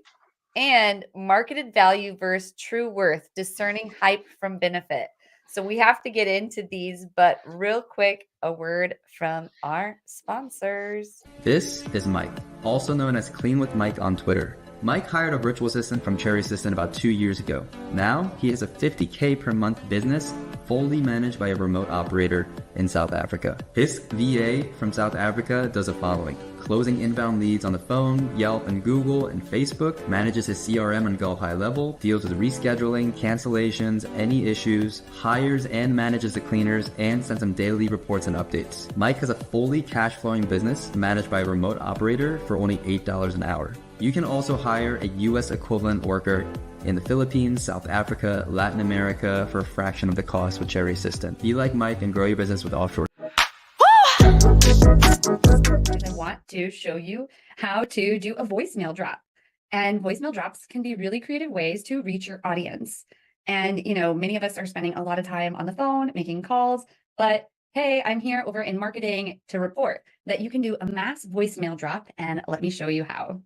and marketed value versus true worth, discerning hype from benefit. So we have to get into these, but real quick, a word from our sponsors. This is Mike, also known as Clean with Mike on Twitter. Mike hired a virtual assistant from Cherry Assistant about 2 years ago. Now, he has a $50K per month business, fully managed by a remote operator in South Africa. His VA from South Africa does the following: closing inbound leads on the phone, Yelp and Google and Facebook, manages his CRM on Go High Level, deals with rescheduling, cancellations, any issues, hires and manages the cleaners, and sends them daily reports and updates. Mike has a fully cash flowing business managed by a remote operator for only $8 an hour. You can also hire a US equivalent worker in the Philippines, South Africa, Latin America for a fraction of the cost with Cherry Assistant. Be like Mike and grow your business with offshore. I want to show you how to do a voicemail drop. And voicemail drops can be really creative ways to reach your audience. And, many of us are spending a lot of time on the phone making calls, but hey, I'm here over in marketing to report that you can do a mass voicemail drop, and let me show you how.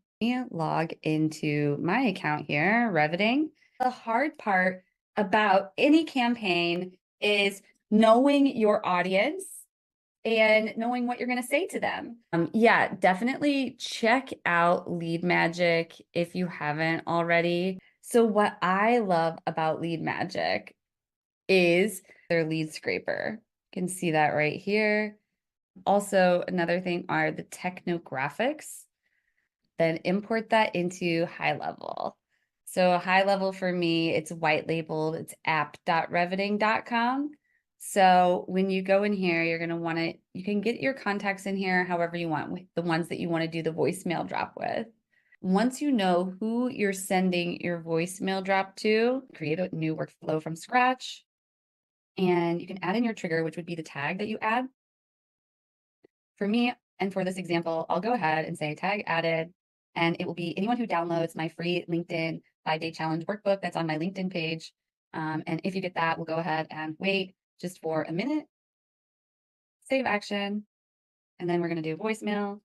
Log into my account here, Reveting. The hard part about any campaign is knowing your audience and knowing what you're going to say to them. Definitely check out Lead Magic if you haven't already. So what I love about Lead Magic is their lead scraper. You can see that right here. Also, another thing are the technographics. Then import that into High Level. So High Level for me, it's white labeled, it's app.reveting.com. So when you go in here, you're going to you can get your contacts in here however you want, with the ones that you want to do the voicemail drop with. Once you know who you're sending your voicemail drop to, create a new workflow from scratch. And you can add in your trigger, which would be the tag that you add. For me, and for this example, I'll go ahead and say tag added, and it will be anyone who downloads my free LinkedIn 5-day challenge workbook that's on my LinkedIn page. And if you get that, we'll go ahead and wait just for a minute, save action, and then we're going to do voicemail.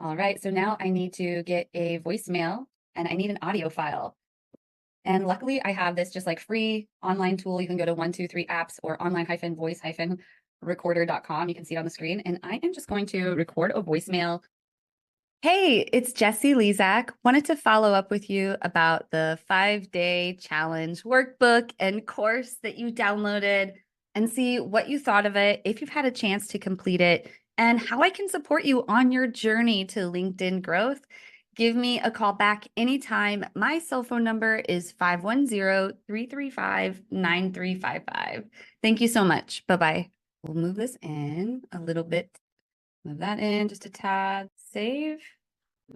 All right, so now I need to get a voicemail and I need an audio file. And luckily I have this just like free online tool. You can go to 123apps or online-voice-recorder.com. You can see it on the screen. And I am just going to record a voicemail. Hey, it's Jessie Lezak. Wanted to follow up with you about the 5-day challenge workbook and course that you downloaded and see what you thought of it, if you've had a chance to complete it, and how I can support you on your journey to LinkedIn growth. Give me a call back anytime. My cell phone number is 510-335-9355. Thank you so much. Bye-bye. We'll move this in a little bit. Move that in just a tad. Save.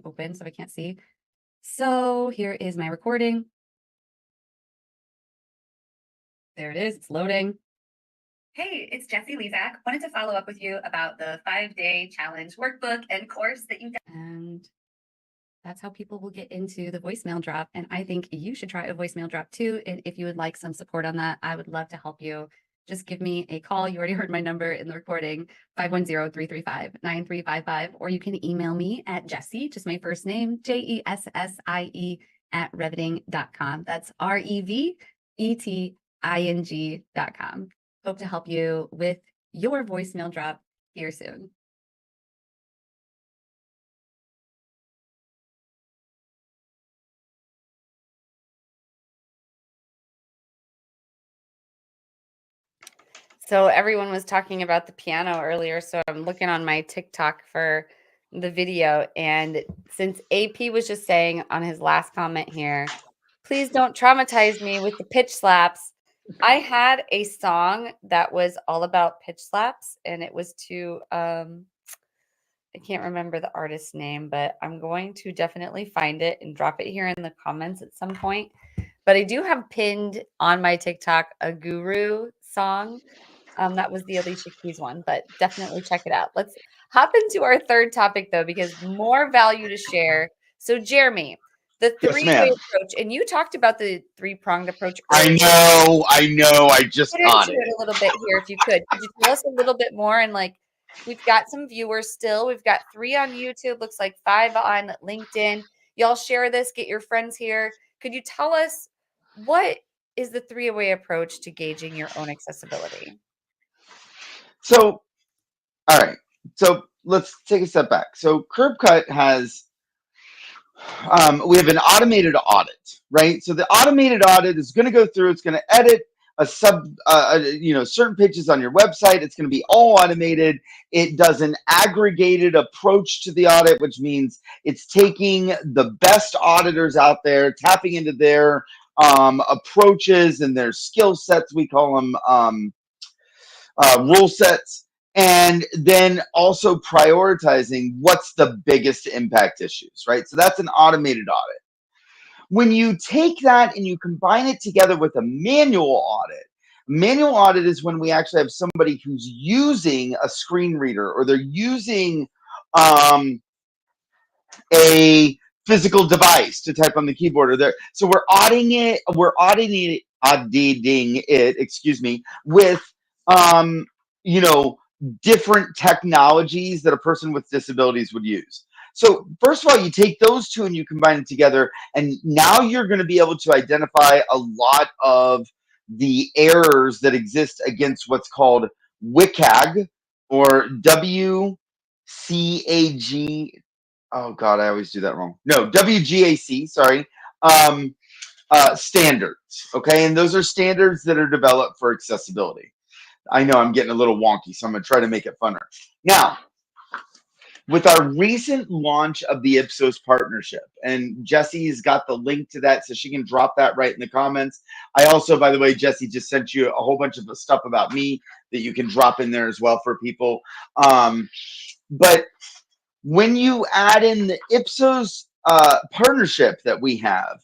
Open so I can't see. So here is my recording. There it is. It's loading. Hey, it's Jessie Lezak. Wanted to follow up with you about the 5-day challenge workbook and course that you did. And that's how people will get into the voicemail drop. And I think you should try a voicemail drop too. And if you would like some support on that, I would love to help you. Just give me a call. You already heard my number in the recording, 510-335-9355, or you can email me at Jessie, just my first name, JESSIE @reveting.com. That's REVETING.com. Hope to help you with your voicemail drop here soon. So everyone was talking about the piano earlier, so I'm looking on my TikTok for the video. And since AP was just saying on his last comment here, please don't traumatize me with the pitch slaps. I had a song that was all about pitch slaps, and it was to, I can't remember the artist's name, but I'm going to definitely find it and drop it here in the comments at some point. But I do have pinned on my TikTok a Guru song. That was the Alicia Keys one, but definitely check it out. Let's hop into our third topic though, because more value to share. So Jeremy, the Yes, three-way ma'am. approach, and you talked about the three-pronged approach I earlier. know. I just Get caught into it. it a little bit here if you could. Could you tell us a little bit more? And like, we've got some viewers still. We've got 3 on YouTube, looks like 5 on LinkedIn. Y'all share this, get your friends here. Could you tell us what is the three-way approach to gauging your own accessibility? So, all right. So let's take a step back. So Curb Cut has We have an automated audit, right? So the automated audit is going to go through, it's going to edit certain pages on your website. It's going to be all automated. It does an aggregated approach to the audit, which means it's taking the best auditors out there, tapping into their approaches and their skill sets. We call them rule sets, and then also prioritizing what's the biggest impact issues, right? So that's an automated audit. When you take that and you combine it together with a manual audit is when we actually have somebody who's using a screen reader or they're using a physical device to type on the keyboard, or there. So we're auditing it, excuse me, with different technologies that a person with disabilities would use. So first of all, you take those two and you combine it together, and now you're going to be able to identify a lot of the errors that exist against what's called WCAG or WCAG. Oh God, I always do that wrong. No, WGAC, sorry. Standards, okay? And those are standards that are developed for accessibility. I know I'm getting a little wonky, so I'm going to try to make it funner. Now, with our recent launch of the Ipsos partnership, and Jesse's got the link to that, so she can drop that right in the comments. I also, by the way, Jesse just sent you a whole bunch of stuff about me that you can drop in there as well for people. But when you add in the Ipsos partnership that we have,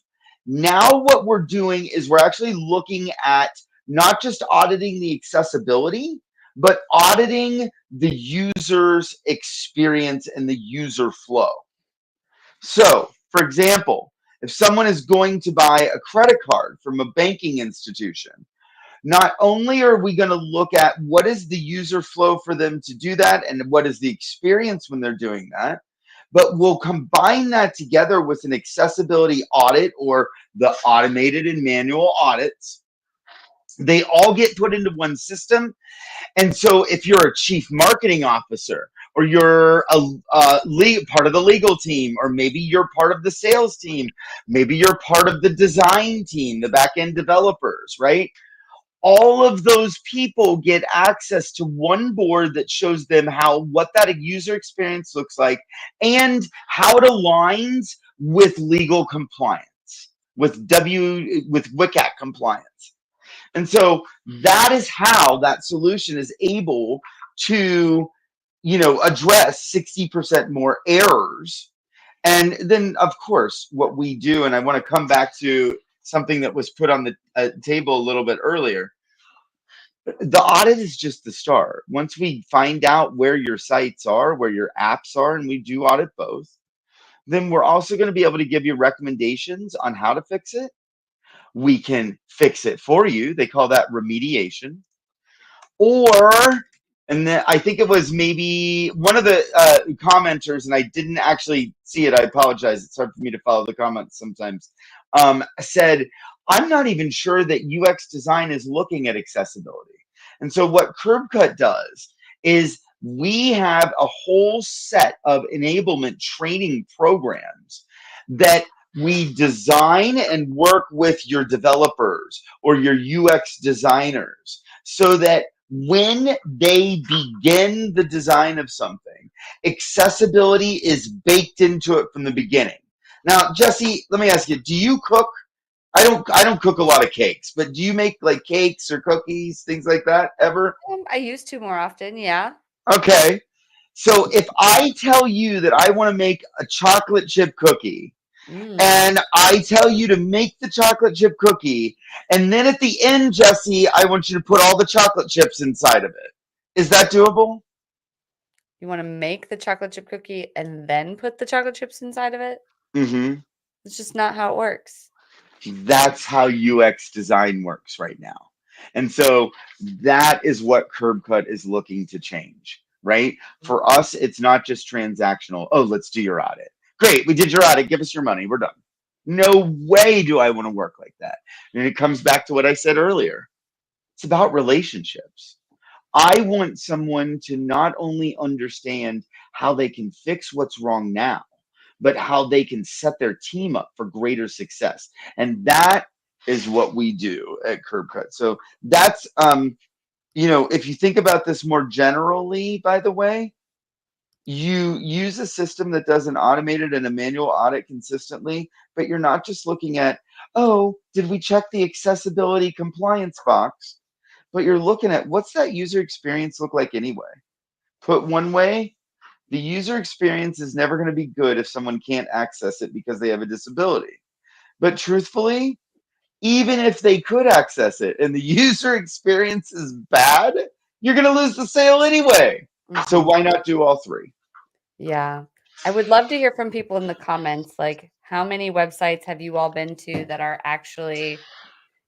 now what we're doing is we're actually looking at not just auditing the accessibility, but auditing the user's experience and the user flow. So, for example, if someone is going to buy a credit card from a banking institution, not only are we going to look at what is the user flow for them to do that and what is the experience when they're doing that, but we'll combine that together with an accessibility audit or the automated and manual audits. They all get put into one system. And so if you're a chief marketing officer, or you're a part of the legal team, or maybe you're part of the sales team, maybe you're part of the design team, the back-end developers, right? All of those people get access to one board that shows them what that user experience looks like and how it aligns with legal compliance, with WCAG compliance. And so that is how that solution is able to, address 60% more errors. And then, of course, what we do, and I want to come back to something that was put on the table a little bit earlier. The audit is just the start. Once we find out where your sites are, where your apps are, and we do audit both, then we're also going to be able to give you recommendations on how to fix it. We can fix it for you. They call that remediation. And then I think it was maybe one of the commenters, and I didn't actually see it. I apologize. It's hard for me to follow the comments sometimes. Said, I'm not even sure that UX design is looking at accessibility. And so what CurbCut does is we have a whole set of enablement training programs that we design and work with your developers or your UX designers so that when they begin the design of something, accessibility is baked into it from the beginning. Now, Jesse, let me ask you, do you cook? I don't cook a lot of cakes, but do you make like cakes or cookies, things like that ever? I used to more often, yeah. Okay. So if I tell you that I want to make a chocolate chip cookie, and I tell you to make the chocolate chip cookie, and then at the end, Jesse, I want you to put all the chocolate chips inside of it. Is that doable? You want to make the chocolate chip cookie and then put the chocolate chips inside of it? Mm-hmm. It's just not how it works. That's how UX design works right now. And so that is what CurbCut is looking to change, right? For us, it's not just transactional. Oh, let's do your audit. Great, we did your audit. Give us your money. We're done. No way do I want to work like that. And it comes back to what I said earlier. It's about relationships. I want someone to not only understand how they can fix what's wrong now, but how they can set their team up for greater success. And that is what we do at Curb Cut. So that's, if you think about this more generally, by the way, you use a system that does an automated and a manual audit consistently, but you're not just looking at, oh, did we check the accessibility compliance box? But you're looking at what's that user experience look like anyway? Put one way, the user experience is never going to be good if someone can't access it because they have a disability. But truthfully, even if they could access it and the user experience is bad, you're going to lose the sale anyway. So why not do all three? Yeah. I would love to hear from people in the comments, like how many websites have you all been to that are actually,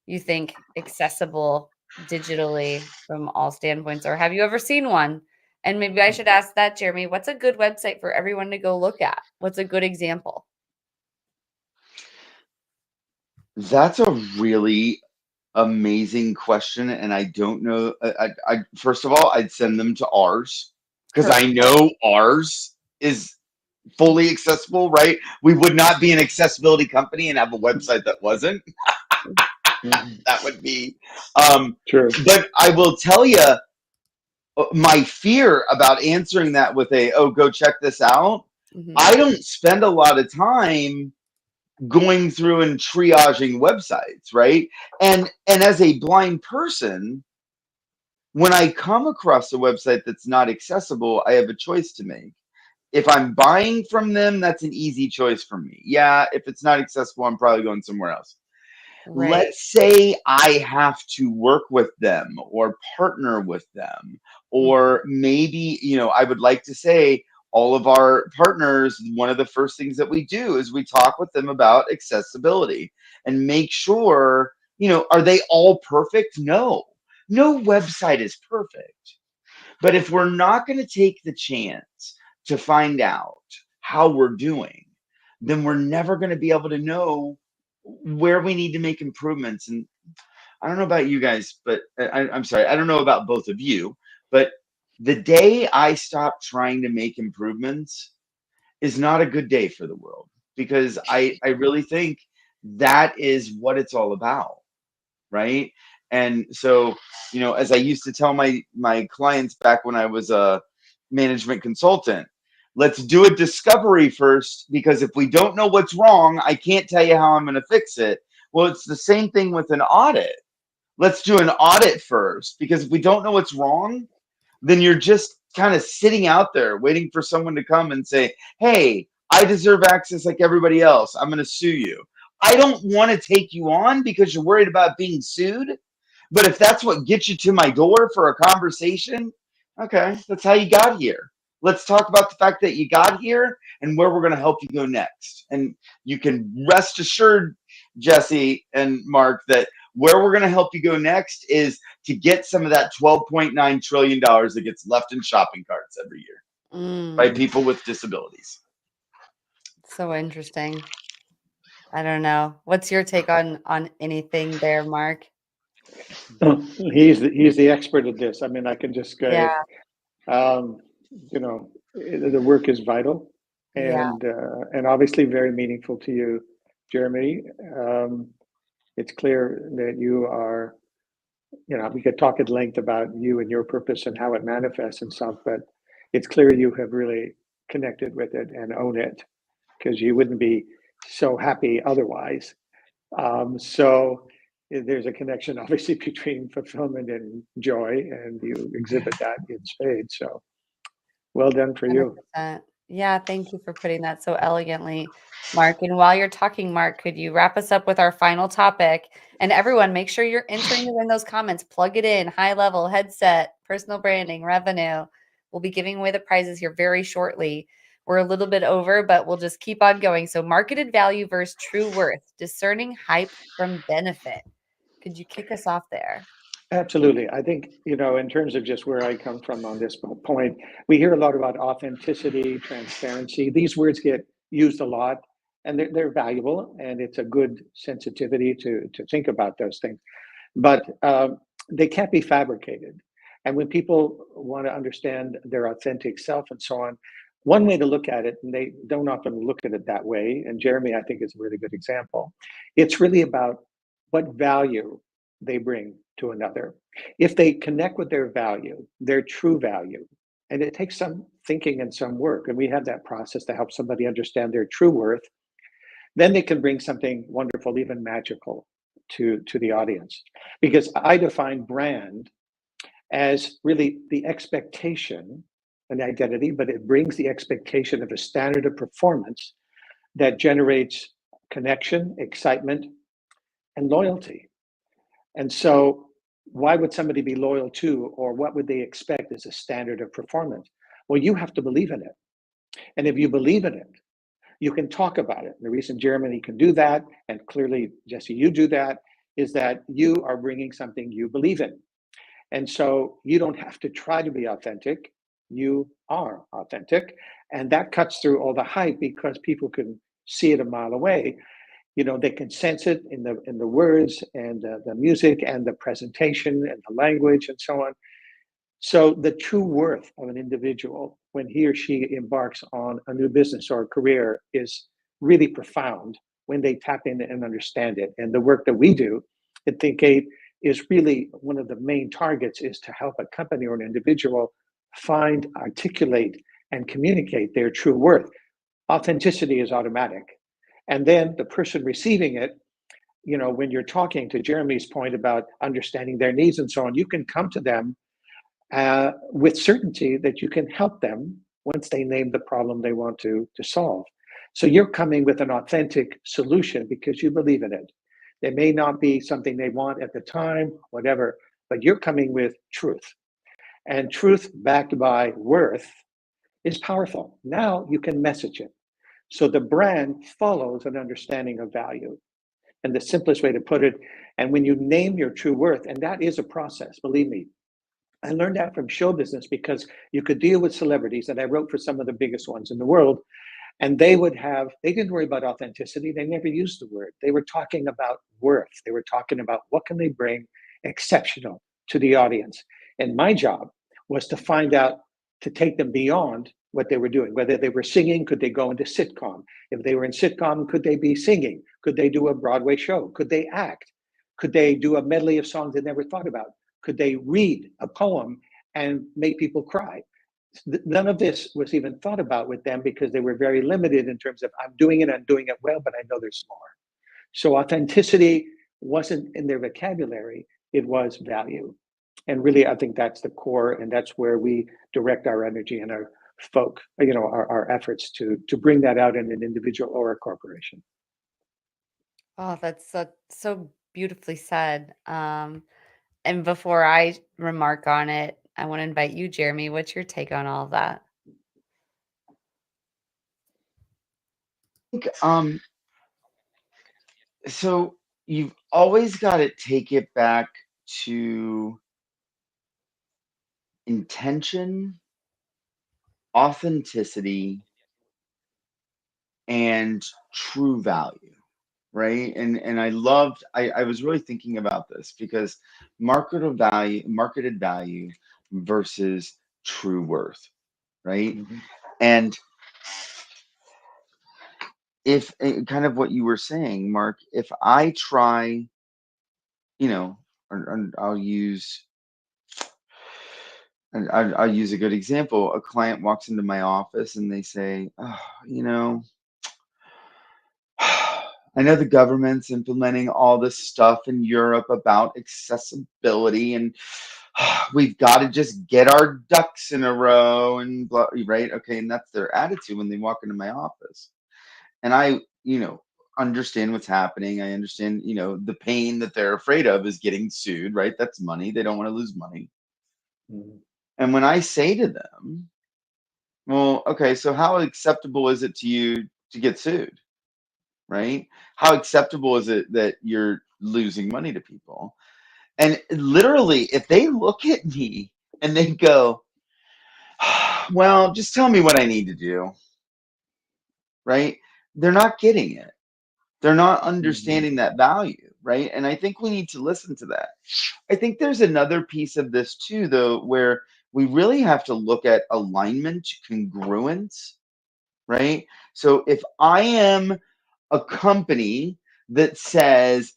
you think, accessible digitally from all standpoints, or have you ever seen one? And maybe I should ask that, Jeremy, what's a good website for everyone to go look at? What's a good example? That's a really amazing question, and I don't know. I first of all, I'd send them to ours because I know ours is fully accessible. Right? We would not be an accessibility company and have a website that wasn't. That would be. True. But I will tell you, my fear about answering that with a "oh, go check this out." I don't spend a lot of time going through and triaging websites, right? And as a blind person, when I come across a website that's not accessible, I have a choice to make. If I'm buying from them, that's an easy choice for me. Yeah, if it's not accessible, I'm probably going somewhere else. Right. Let's say I have to work with them or partner with them, or maybe, I would like to say all of our partners, one of the first things that we do is we talk with them about accessibility and make sure, are they all perfect? No, no website is perfect. But if we're not going to take the chance to find out how we're doing, then we're never going to be able to know where we need to make improvements. And I don't know about you guys, but I'm sorry, I don't know about both of you, but the day I stop trying to make improvements is not a good day for the world, because I really think that is what it's all about, right? And so, as I used to tell my clients back when I was a management consultant, let's do a discovery first, because if we don't know what's wrong, I can't tell you how I'm going to fix it. Well, it's the same thing with an audit. Let's do an audit first, because if we don't know what's wrong, then you're just kind of sitting out there waiting for someone to come and say, hey, I deserve access like everybody else. I'm going to sue you. I don't want to take you on because you're worried about being sued. But if that's what gets you to my door for a conversation, okay, that's how you got here. Let's talk about the fact that you got here and where we're going to help you go next. And you can rest assured, Jesse and Mark, that where we're going to help you go next is to get some of that $12.9 trillion that gets left in shopping carts every year by people with disabilities. So interesting. I don't know. What's your take on anything there, Mark? He's the expert at this. I mean, I can just say, Yeah. The work is vital Yeah. and obviously very meaningful to you, Jeremy. It's clear that you are, we could talk at length about you and your purpose and how it manifests and stuff, but it's clear you have really connected with it and own it, because you wouldn't be so happy otherwise. So there's a connection obviously between fulfillment and joy, and you exhibit that in spades. So well done for you. 100%. Yeah, thank you for putting that so elegantly, Mark. And while you're talking, Mark, could you wrap us up with our final topic? And everyone, make sure you're entering it in those comments. Plug it in, high level, headset, personal branding, revenue. We'll be giving away the prizes here very shortly. We're a little bit over, but we'll just keep on going. So marketed value versus true worth, discerning hype from benefit. Could you kick us off there? Absolutely. I think, in terms of just where I come from on this point, we hear a lot about authenticity, transparency. These words get used a lot, and they're valuable, and it's a good sensitivity to think about those things. But they can't be fabricated. And when people want to understand their authentic self and so on, One way to look at it, and they don't often look at it that way, and Jeremy, I think, is a really good example. It's really about what value they bring to another. If they connect with their value, their true value, and it takes some thinking and some work, and we have that process to help somebody understand their true worth, then they can bring something wonderful, even magical, to the audience. Because I define brand as really the expectation, an identity, but it brings the expectation of a standard of performance that generates connection, excitement, and loyalty. And so, why would somebody be loyal to, or what would they expect as a standard of performance? Well, you have to believe in it. And if you believe in it, you can talk about it. The reason Germany can do that, and clearly, Jesse, you do that, is that you are bringing something you believe in. And so you don't have to try to be authentic. You are authentic. And that cuts through all the hype because people can see it a mile away. You know, they can sense it in the words and the music and the presentation and the language and so on. So the true worth of an individual when he or she embarks on a new business or a career is really profound when they tap in and understand it. And the work that we do at Think8 is really one of the main targets is to help a company or an individual find, articulate, and communicate their true worth. Authenticity is automatic. And then the person receiving it, you know, when you're talking to Jeremy's point about understanding their needs and so on, you can come to them with certainty that you can help them once they name the problem they want to solve. So you're coming with an authentic solution because you believe in it. It may not be something they want at the time, whatever, but you're coming with truth. And truth backed by worth is powerful. Now you can message it. So the brand follows an understanding of value. And the simplest way to put it, and when you name your true worth, and that is a process, believe me, I learned that from show business because you could deal with celebrities, and I wrote for some of the biggest ones in the world, and they didn't worry about authenticity. They never used the word. They were talking about worth. They were talking about what can they bring exceptional to the audience. And my job was to find out, to take them beyond what they were doing. Whether they were singing, could they go into sitcom? If they were in sitcom, could they be singing? Could they do a Broadway show? Could they act? Could they do a medley of songs they never thought about? Could they read a poem and make people cry? None of this was even thought about with them because they were very limited in terms of I'm doing it well, but I know there's more. So authenticity wasn't in their vocabulary, it was value. And really, I think that's the core, and that's where we direct our energy and our our efforts to bring that out in an individual or a corporation. Oh, that's so beautifully said. And before I remark on it, I want to invite you, Jeremy. What's your take on all of that? So you've always got to take it back to intention, authenticity, and true value, right? And I was really thinking about this because marketed value versus true worth, right? Mhm. And if kind of what you were saying, Mark, if I try, or I'll use a good example. A client walks into my office and they say, oh, I know the government's implementing all this stuff in Europe about accessibility, and we've got to just get our ducks in a row and blah, right? Okay, and that's their attitude when they walk into my office. And I, understand what's happening. I understand, the pain that they're afraid of is getting sued, right? That's money. They don't want to lose money. Mhm. And when I say to them, well, okay, so how acceptable is it to you to get sued? Right? How acceptable is it that you're losing money to people? And literally, if they look at me and they go, well, just tell me what I need to do, right? They're not getting it. They're not Mhm. understanding that value, right? And I think we need to listen to that. I think there's another piece of this too, though, where we really have to look at alignment, congruence, right? So if I am a company that says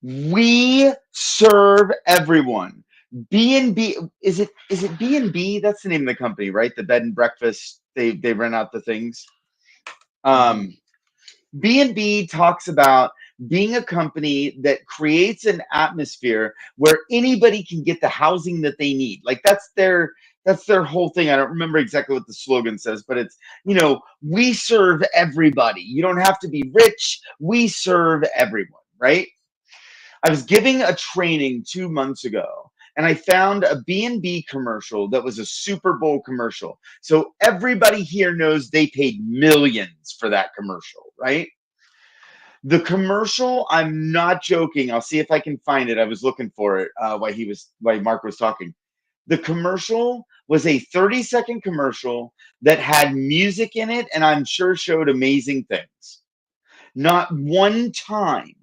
we serve everyone, B&B, is it B&B? That's the name of the company, right? The bed and breakfast, they rent out the things. B&B talks about being a company that creates an atmosphere where anybody can get the housing that they need. Like that's their whole thing. I don't remember exactly what the slogan says, but it's, we serve everybody. You don't have to be rich. We serve everyone, right? I was giving a training 2 months ago and I found a B&B commercial that was a Super Bowl commercial. So everybody here knows they paid millions for that commercial, right? The commercial, I'm not joking. I'll see if I can find it. I was looking for it while Mark was talking. The commercial was a 30-second commercial that had music in it and I'm sure showed amazing things. Not one time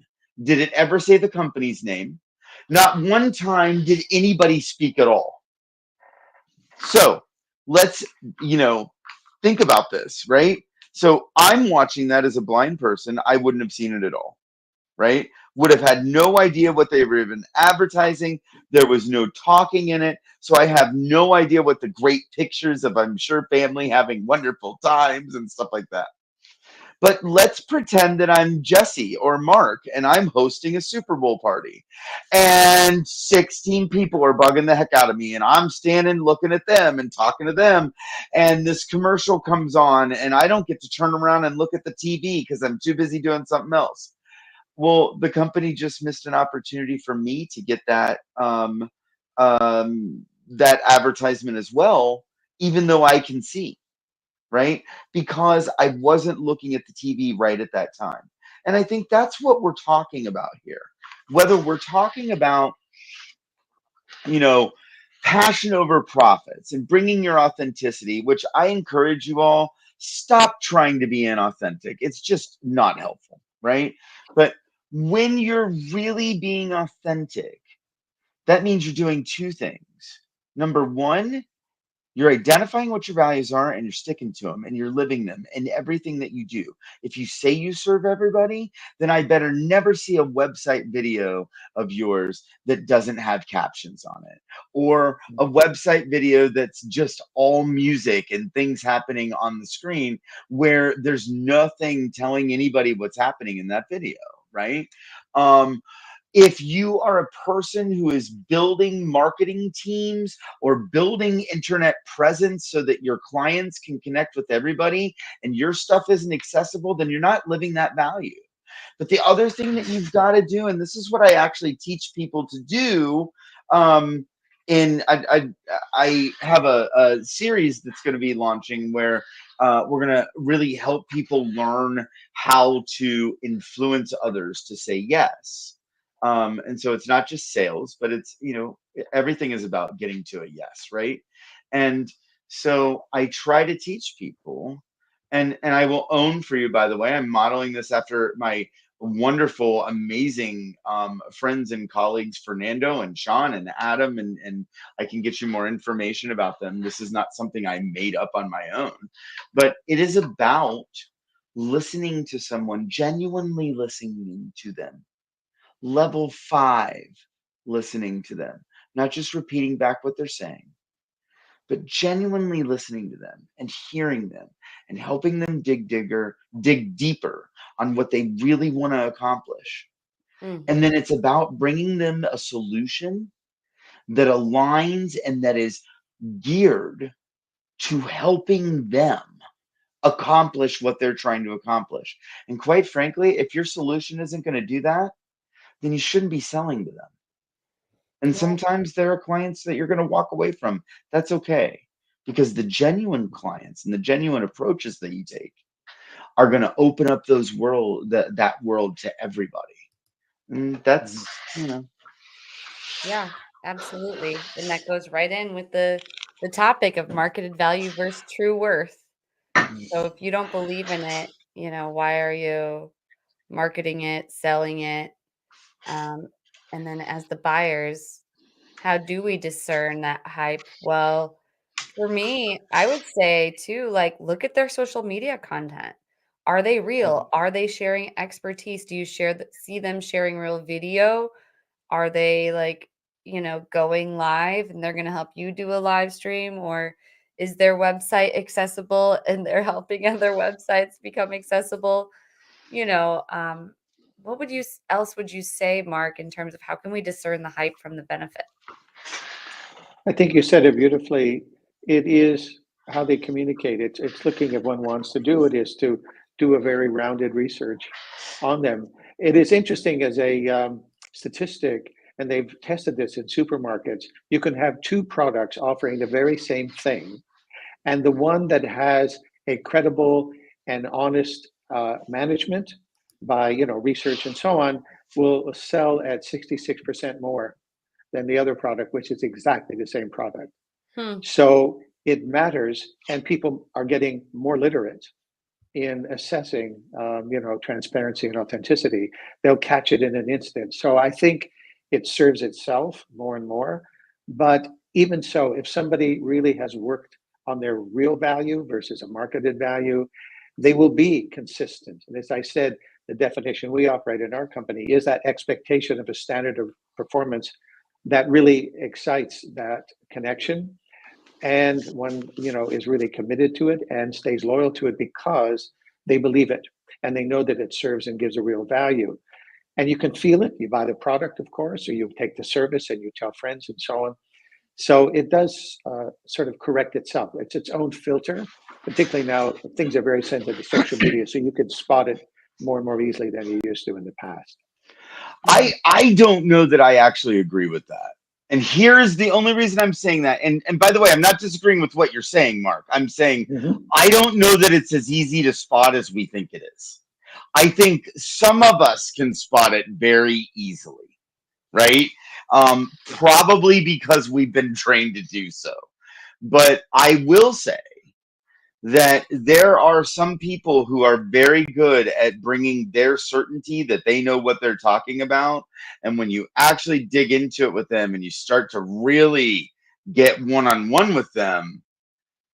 did it ever say the company's name. Not one time did anybody speak at all. So let's, think about this, right? So I'm watching that as a blind person. I wouldn't have seen it at all, right? Would have had no idea what they were even advertising. There was no talking in it. So I have no idea what the great pictures of, I'm sure, family having wonderful times and stuff like that. But let's pretend that I'm Jesse or Mark and I'm hosting a Super Bowl party. And 16 people are bugging the heck out of me. And I'm standing looking at them and talking to them. And this commercial comes on and I don't get to turn around and look at the TV because I'm too busy doing something else. Well, the company just missed an opportunity for me to get that advertisement as well, even though I can see, right? Because I wasn't looking at the TV right at that time. And I think that's what we're talking about here. Whether we're talking about, passion over profits and bringing your authenticity, which I encourage you all, stop trying to be inauthentic. It's just not helpful, right? But when you're really being authentic, that means you're doing two things. Number one, you're identifying what your values are and you're sticking to them and you're living them in everything that you do. If you say you serve everybody, then I better never see a website video of yours that doesn't have captions on it, or a website video that's just all music and things happening on the screen where there's nothing telling anybody what's happening in that video, right? If you are a person who is building marketing teams or building internet presence so that your clients can connect with everybody and your stuff isn't accessible, then you're not living that value. But the other thing that you've got to do, and this is what I actually teach people to do, I have a series that's going to be launching where we're going to really help people learn how to influence others to say yes. And so it's not just sales, but it's, everything is about getting to a yes, right? And so I try to teach people, and I will own for you, by the way, I'm modeling this after my wonderful, amazing friends and colleagues, Fernando and Sean and Adam, and I can get you more information about them. This is not something I made up on my own, but it is about listening to someone, genuinely listening to them. Level 5, listening to them, not just repeating back what they're saying, but genuinely listening to them and hearing them and helping them dig deeper on what they really want to accomplish. And then it's about bringing them a solution that aligns and that is geared to helping them accomplish what they're trying to accomplish. And quite frankly, if your solution isn't going to do that, then you shouldn't be selling to them. And sometimes there are clients that you're going to walk away from. That's okay. Because the genuine clients and the genuine approaches that you take are going to open up that world to everybody. And that's, Yeah, absolutely. And that goes right in with the topic of marketed value versus true worth. So if you don't believe in it, why are you marketing it, selling it? And then as the buyers, How do we discern that hype? Well, for me, I would say too, like, look at their social media content. Are they real? Are they sharing expertise? Do you see them sharing real video? Are they like, going live and they're going to help you do a live stream? Or is their website accessible and they're helping other websites become accessible? You know, um, what else would you say, Mark, in terms of how can we discern the hype from the benefit? I think you said it beautifully. It is how they communicate. It's looking, if one wants to do it, is to do a very rounded research on them. It is interesting as a statistic, and they've tested this in supermarkets. You can have two products offering the very same thing, and the one that has a credible and honest management by research and so on will sell at 66% more than the other product, which is exactly the same product. Hmm. So it matters, and people are getting more literate in assessing, transparency and authenticity. They'll catch it in an instant. So I think it serves itself more and more. But even so, if somebody really has worked on their real value versus a marketed value, they will be consistent. And as I said, the definition we operate in our company is that expectation of a standard of performance that really excites that connection, and one is really committed to it and stays loyal to it because they believe it and they know that it serves and gives a real value. And you can feel it. You buy the product, of course, or you take the service and you tell friends and so on. So it does sort of correct itself. It's its own filter. Particularly now, things are very sensitive to social media, so you can spot it more and more easily than you used to in the past. I don't know that I actually agree with that. And here's the only reason I'm saying that. And by the way, I'm not disagreeing with what you're saying, Mark. I'm saying I don't know that it's as easy to spot as we think it is. I think some of us can spot it very easily, right? Probably because we've been trained to do so. But I will say that there are some people who are very good at bringing their certainty that they know what they're talking about. And when you actually dig into it with them and you start to really get one-on-one with them,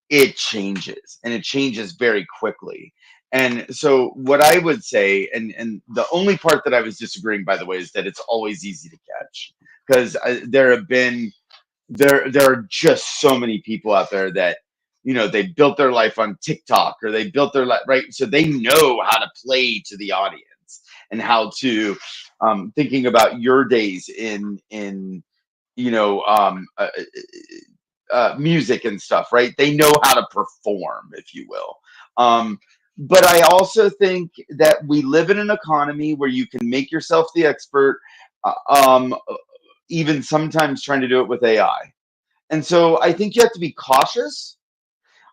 it changes, and it changes very quickly. And so what I would say, and the only part that I was disagreeing, by the way, is that it's always easy to catch, because there are just so many people out there that they built their life on TikTok, or they built their life, right, so they know how to play to the audience and how to thinking about your days in you know um uh, music and stuff, right? They know how to perform, if you will. But I also think that we live in an economy where you can make yourself the expert, uh, um, even sometimes trying to do it with AI. And so I think you have to be cautious.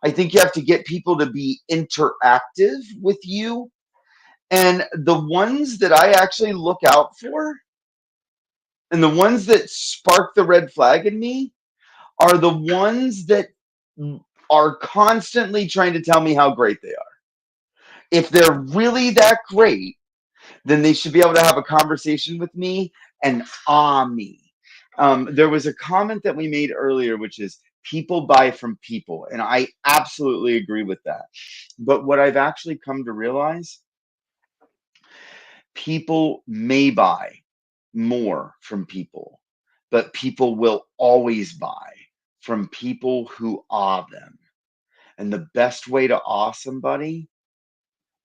I think you have to get people to be interactive with you. And the ones that I actually look out for, and the ones that spark the red flag in me, are the ones that are constantly trying to tell me how great they are. If they're really that great, then they should be able to have a conversation with me and me. There was a comment that we made earlier, which is people buy from people. And I absolutely agree with that. But what I've actually come to realize, people may buy more from people, but people will always buy from people who awe them. And the best way to awe somebody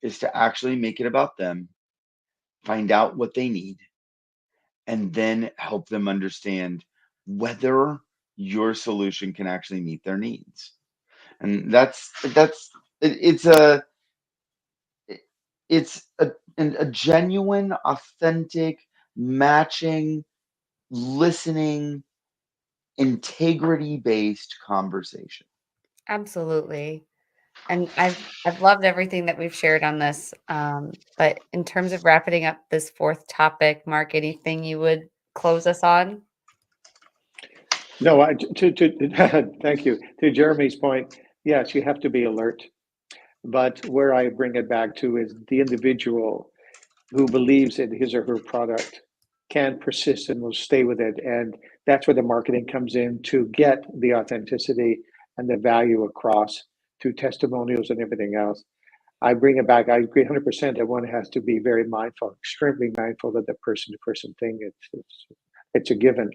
is to actually make it about them, find out what they need, and then help them understand whether your solution can actually meet their needs. And it's a a genuine, authentic, matching, listening, integrity based conversation. Absolutely. And I've loved everything that we've shared on this. But in terms of wrapping up this fourth topic, Mark, anything you would close us on? No, thank you. To Jeremy's point, yes, you have to be alert. But where I bring it back to is the individual who believes in his or her product can persist and will stay with it. And That's where the marketing comes in to get the authenticity and the value across through testimonials and everything else. I bring it back. I agree 100% that one has to be very mindful, extremely mindful of the person-to-person thing. It's a given.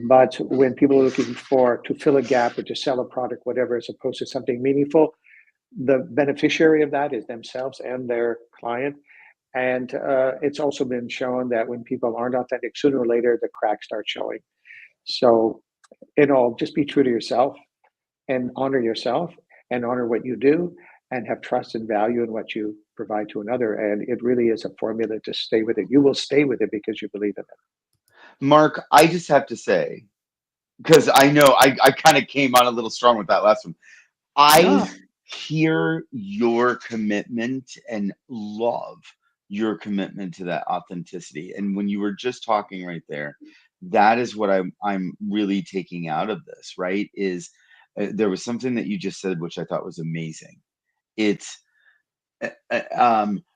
But when people are looking to fill a gap or to sell a product, whatever, as opposed to something meaningful, the beneficiary of that is themselves and their client. And it's also been shown that when people aren't authentic, sooner or later, the cracks start showing. So, just be true to yourself and honor yourself and honor what you do and have trust and value in what you provide to another. And it really is a formula to stay with it. You will stay with it because you believe in it. Mark, I just have to say, because I know I kind of came on a little strong with that last one. I No, hear your commitment and love your commitment to that authenticity. And when you were just talking right there, that is what I'm really taking out of this, right? Is there was something that you just said which I thought was amazing. It's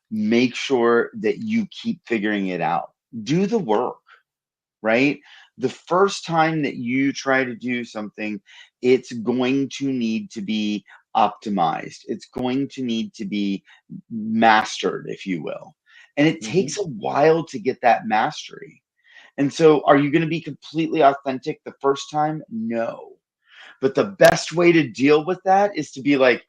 make sure that you keep figuring it out. Do the work, right? The first time that you try to do something, it's going to need to be optimized. It's going to need to be mastered, if you will. And it takes a while to get that mastery. And so, are you going to be completely authentic the first time? No. But the best way to deal with that is to be like,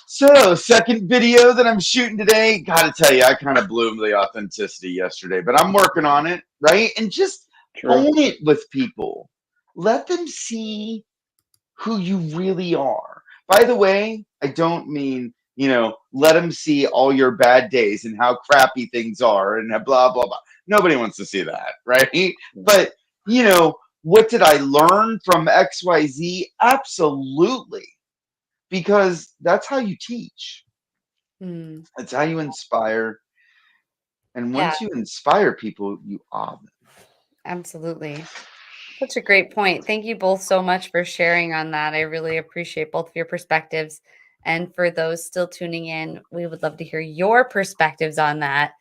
so, second video that I'm shooting today, gotta tell you, I kind of blew the authenticity yesterday, but I'm working on it, right? And just true. own it with people. Let them see who you really are. By the way, I don't mean, let them see all your bad days and how crappy things are and blah, blah, blah. Nobody wants to see that, right? But, what did I learn from XYZ? Absolutely. Because that's how you teach. Mm. That's how you inspire. And Yeah, once you inspire people, you awe them. absolutely. Such a great point. Thank you both so much for sharing on that. I really appreciate both of your perspectives. And for those still tuning in, we would love to hear your perspectives on that.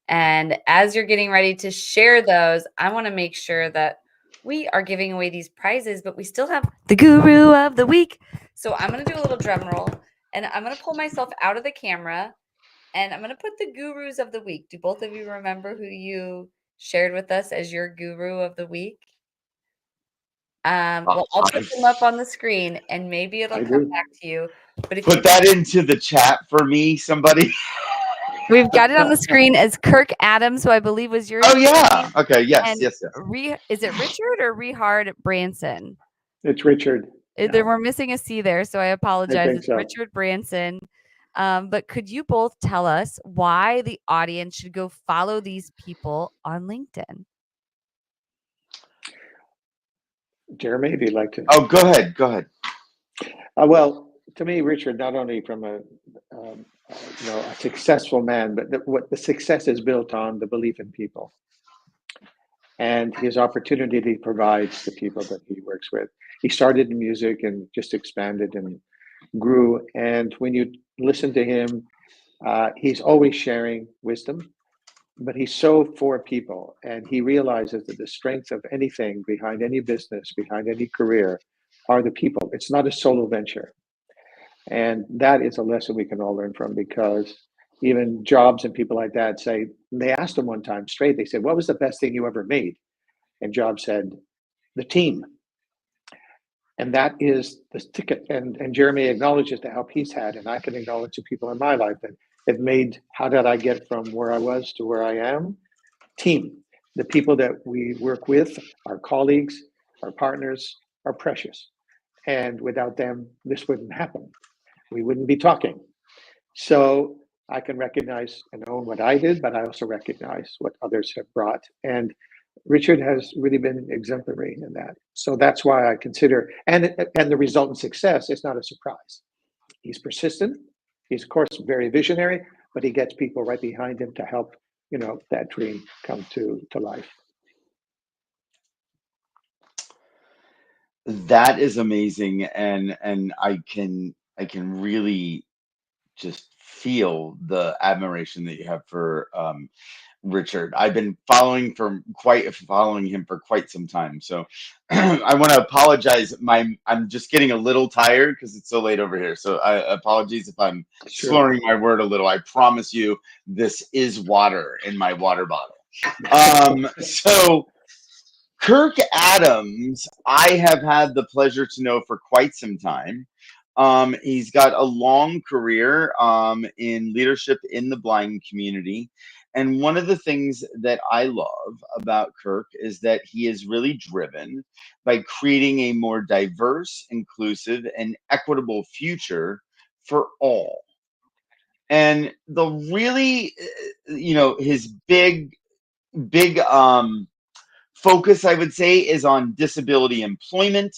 And as you're getting ready to share those, I want to make sure that we are giving away these prizes, but we still have the guru of the week. So I'm going to do a little drum roll and I'm going to pull myself out of the camera and I'm going to put the gurus of the week. Do both of you remember who you shared with us as your guru of the week? Well, I'll put them up on the screen and maybe it'll I come do. back to you. But if you Put that into the chat for me, somebody. we've got it on the screen as Kirk Adams, who I believe was yours. Oh, yeah. Okay. Yes. And Yes. is it Richard or Rehard Branson? It's Richard. There we're missing a C there, so I apologize. think It's so. Richard Branson. But could you both tell us why the audience should go follow these people on LinkedIn? Jeremy, if you'd like to. Oh, go ahead. Go ahead. Well, to me, Richard, not only from a successful man, but what the success is built on the belief in people and his opportunity that he provides to people that he works with. He started in music and just expanded and grew. And when you listen to him, he's always sharing wisdom, but he's so for people. And he realizes that the strength of anything behind any business, behind any career, are the people. It's not a solo venture. And that is a lesson we can all learn from, because even Jobs and people like that say, they asked him one time straight, they said, what was the best thing you ever made? And Jobs said, the team. And that is the ticket. And Jeremy acknowledges the help he's had. And I can acknowledge the people in my life that have made, how did I get from where I was to where I am? Team. The people that we work with, our colleagues, our partners, are precious. And without them, this wouldn't happen. We wouldn't be talking. So I can recognize and own what I did, but I also recognize what others have brought. And Richard has really been exemplary in that. So that's why I consider, and the resultant success is not a surprise. He's persistent. He's, of course, very visionary, but he gets people right behind him to help, that dream come to life. That is amazing. And I can really just feel the admiration that you have for Richard. I've been following him for quite some time. So I want to apologize. I'm just getting a little tired because it's so late over here. So I apologize if I'm Sure. slurring my word a little. I promise you, this is water in my water bottle. So Kirk Adams, I have had the pleasure to know for quite some time. He's got a long career in leadership in the blind community. And one of the things that I love about Kirk is that he is really driven by creating a more diverse, inclusive, and equitable future for all. And the really, his big focus, I would say, is on disability employment.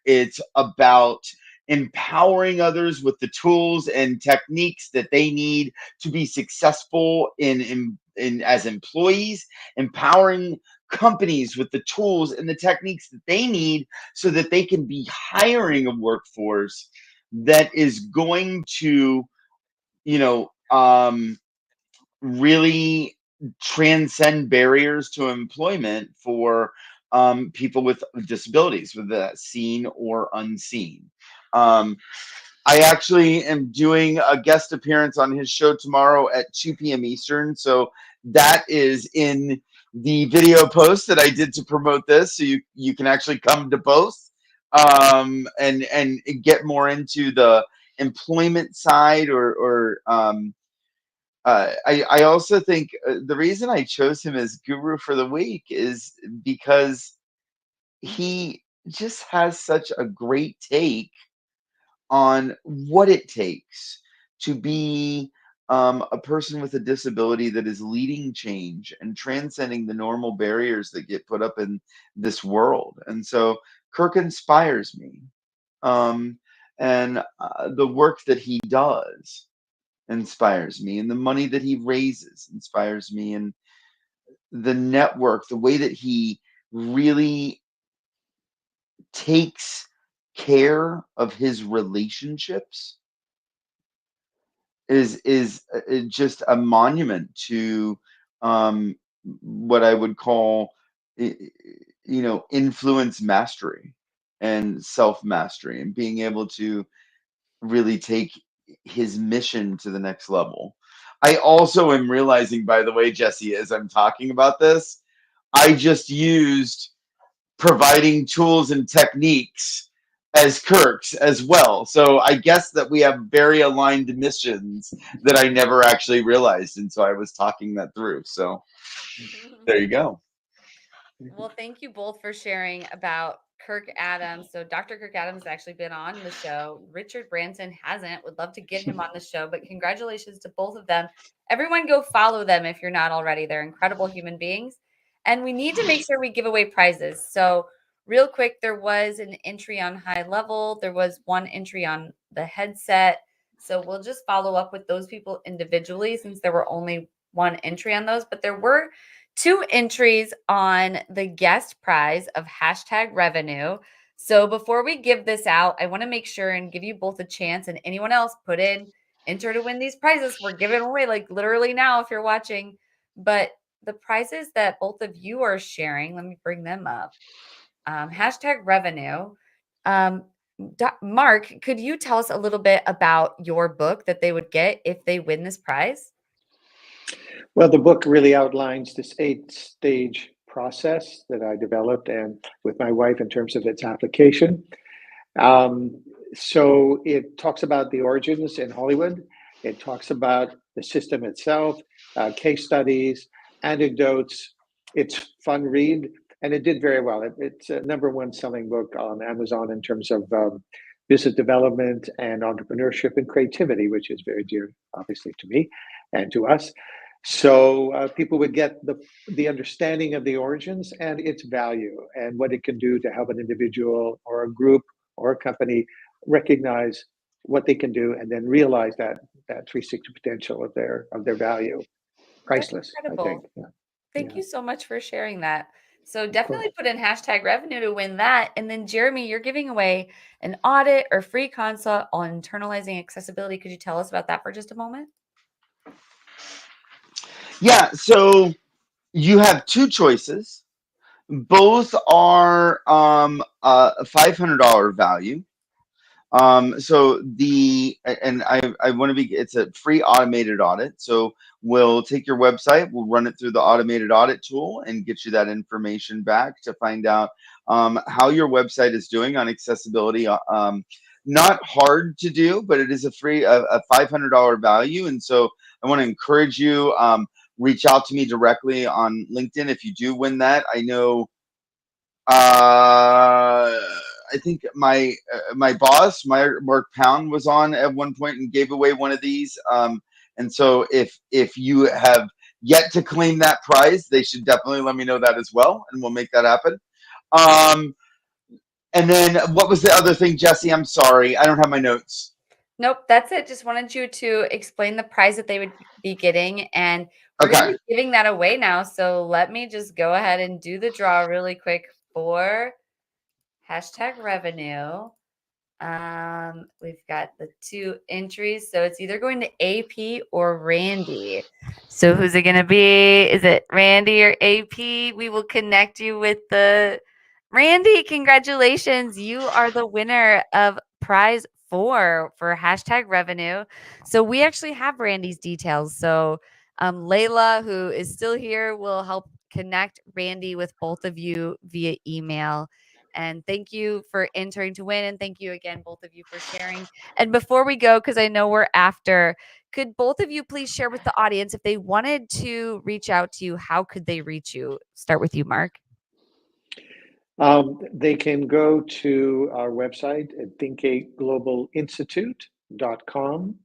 It's about empowering others with the tools and techniques that they need to be successful in as employees, empowering companies with the tools and the techniques that they need so that they can be hiring a workforce that is going to, you know, really transcend barriers to employment for people with disabilities, whether that's seen or unseen. I actually am doing a guest appearance on his show tomorrow at 2 p.m. Eastern. So that is in the video post that I did to promote this. So you can actually come to both and get more into the employment side I also think the reason I chose him as Guru for the Week is because he just has such a great take on what it takes to be a person with a disability that is leading change and transcending the normal barriers that get put up in this world. And so Kirk inspires me. And the work that he does inspires me, and the money that he raises inspires me, and the network, the way that he really takes care of his relationships is just a monument to what I would call influence mastery and self mastery, and being able to really take his mission to the next level. I also am realizing, by the way, Jesse, as I'm talking about this, I just used providing tools and techniques as Kirk's as well. So I guess that we have very aligned missions that I never actually realized. And so I was talking that through. So there you go. Well, thank you both for sharing about Kirk Adams. So Dr. Kirk Adams has actually been on the show. Richard Branson hasn't. Would love to get him on the show, but congratulations to both of them. Everyone go follow them if you're not already. They're incredible human beings. And we need to make sure we give away prizes. So real quick, there was an entry on high level. There was one entry on the headset. So we'll just follow up with those people individually since there were only one entry on those, but there were 2 entries on the guest prize of hashtag revenue. So before we give this out, I want to make sure and give you both a chance, and anyone else put in enter to win these prizes. We're giving away like literally now if you're watching. But the prizes that both of you are sharing, let me bring them up. Hashtag revenue. Mark, could you tell us a little bit about your book that they would get if they win this prize? Well, the book really outlines this 8-stage process that I developed and with my wife in terms of its application. So it talks about the origins in Hollywood. It talks about the system itself, case studies, anecdotes. It's fun read, and it did very well. It's a #1 selling book on Amazon in terms of business development and entrepreneurship and creativity, which is very dear, obviously, to me and to us. So people would get the understanding of the origins and its value and what it can do to help an individual or a group or a company recognize what they can do and then realize that 360 potential of their value. Priceless, I think. Yeah. Thank you so much for sharing that. So Of definitely course. put in hashtag revenue to win that. And then Jeremy, you're giving away an audit or free consult on internalizing accessibility. Could you tell us about that for just a moment? Yeah, so you have two choices. Both are a $500 value. So I want to be, it's a free automated audit. So we'll take your website, we'll run it through the automated audit tool and get you that information back to find out how your website is doing on accessibility. Not hard to do, but it is a $500 value. And so I want to encourage you, reach out to me directly on LinkedIn if you do win that. I know I think my boss, Mark Pound, was on at one point and gave away one of these. And so if you have yet to claim that prize, they should definitely let me know that as well, and we'll make that happen. Um, and then what was the other thing, Jesse? I'm sorry, I don't have my notes. Nope, that's it. Just wanted you to explain the prize that they would be getting, and we're going to Okay. be giving that away now. So let me just go ahead and do the draw really quick for #revenue. We've got the two entries, so it's either going to AP or Randy. So who's it going to be? Is it Randy or AP? We will connect you with the Randy. Congratulations. You are the winner of prize 4 for #revenue. So we actually have Randy's details. So Layla, who is still here, will help connect Randy with both of you via email. And thank you for entering to win. And thank you again, both of you, for sharing. And before we go, because I know we're after, could both of you please share with the audience, if they wanted to reach out to you, how could they reach you? Start with you, Mark. They can go to our website at think8globalinstitute.com,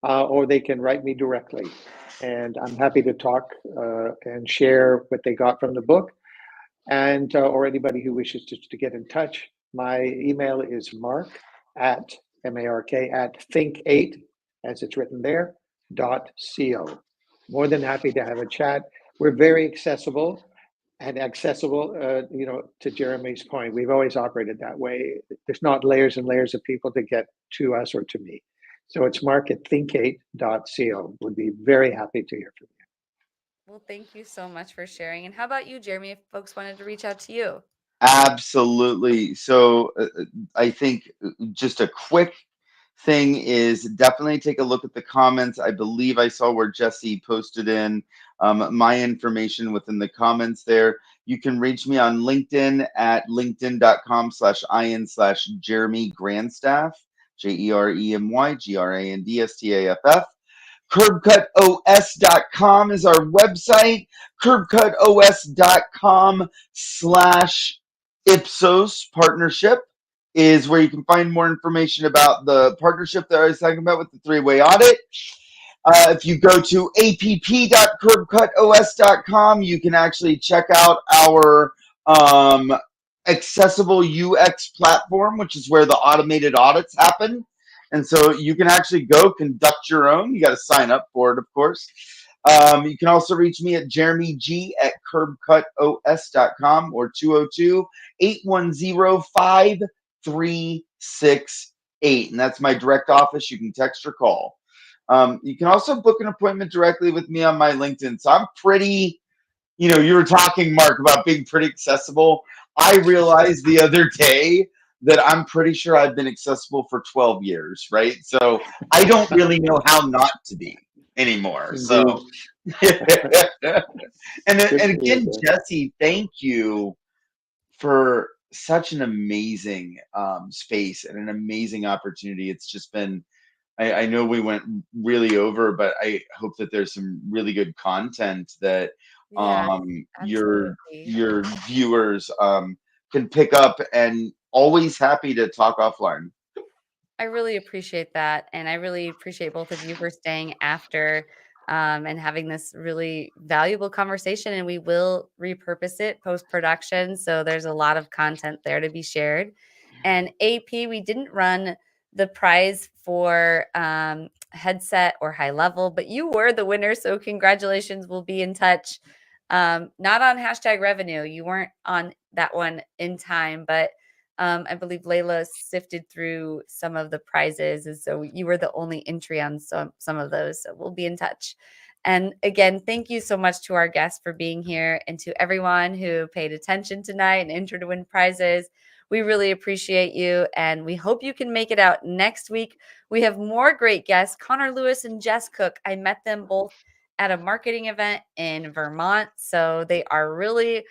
or they can write me directly. And I'm happy to talk and share what they got from the book, and or anybody who wishes to get in touch. My email is mark at think8, as it's written there, .co. More than happy to have a chat. We're very accessible. And accessible, to Jeremy's point, we've always operated that way. There's not layers and layers of people to get to us or to me. So it's mark at think8.co. Would be very happy to hear from you. Well, thank you so much for sharing. And how about you, Jeremy, if folks wanted to reach out to you? Absolutely. So I think just a quick thing is definitely take a look at the comments. I believe I saw where Jesse posted in my information within the comments there. You can reach me on LinkedIn at linkedin.com/in/Jeremy Grandstaff, JeremyGrandstaff. Curbcutos.com is our website. Curbcutos.com/Ipsos partnership is where you can find more information about the partnership that I was talking about with the three-way audit. If you go to app.curbcutos.com, you can actually check out our accessible UX platform, which is where the automated audits happen. And so you can actually go conduct your own. You got to sign up for it, of course. You can also reach me at jeremyg@curbcutos.com or 202-810-5368. And that's my direct office. You can text or call. You can also book an appointment directly with me on my LinkedIn. So I'm pretty, you were talking, Mark, about being pretty accessible. I realized the other day that I'm pretty sure I've been accessible for 12 years, right? So I don't really know how not to be anymore. Indeed. So, and again, Jesse, thank you for such an amazing space and an amazing opportunity. It's just been, I know we went really over, but I hope that there's some really good content that your viewers can pick up, and always happy to talk offline. I really appreciate that. And I really appreciate both of you for staying after and having this really valuable conversation. And we will repurpose it post-production. So there's a lot of content there to be shared. And AP, we didn't run the prize for headset or high level, but you were the winner. So congratulations. We'll be in touch. Not on #revenue. You weren't on that one in time, but I believe Layla sifted through some of the prizes, and so you were the only entry on some of those. So we'll be in touch. And again, thank you so much to our guests for being here and to everyone who paid attention tonight and entered to win prizes. We really appreciate you, and we hope you can make it out next week. We have more great guests, Connor Lewis and Jess Cook. I met them both at a marketing event in Vermont, so they are really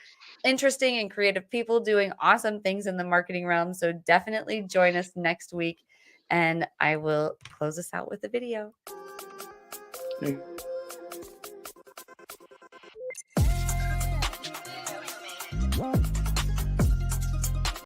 interesting and creative people doing awesome things in the marketing realm. So definitely join us next week, and I will close us out with a video. You know who made it.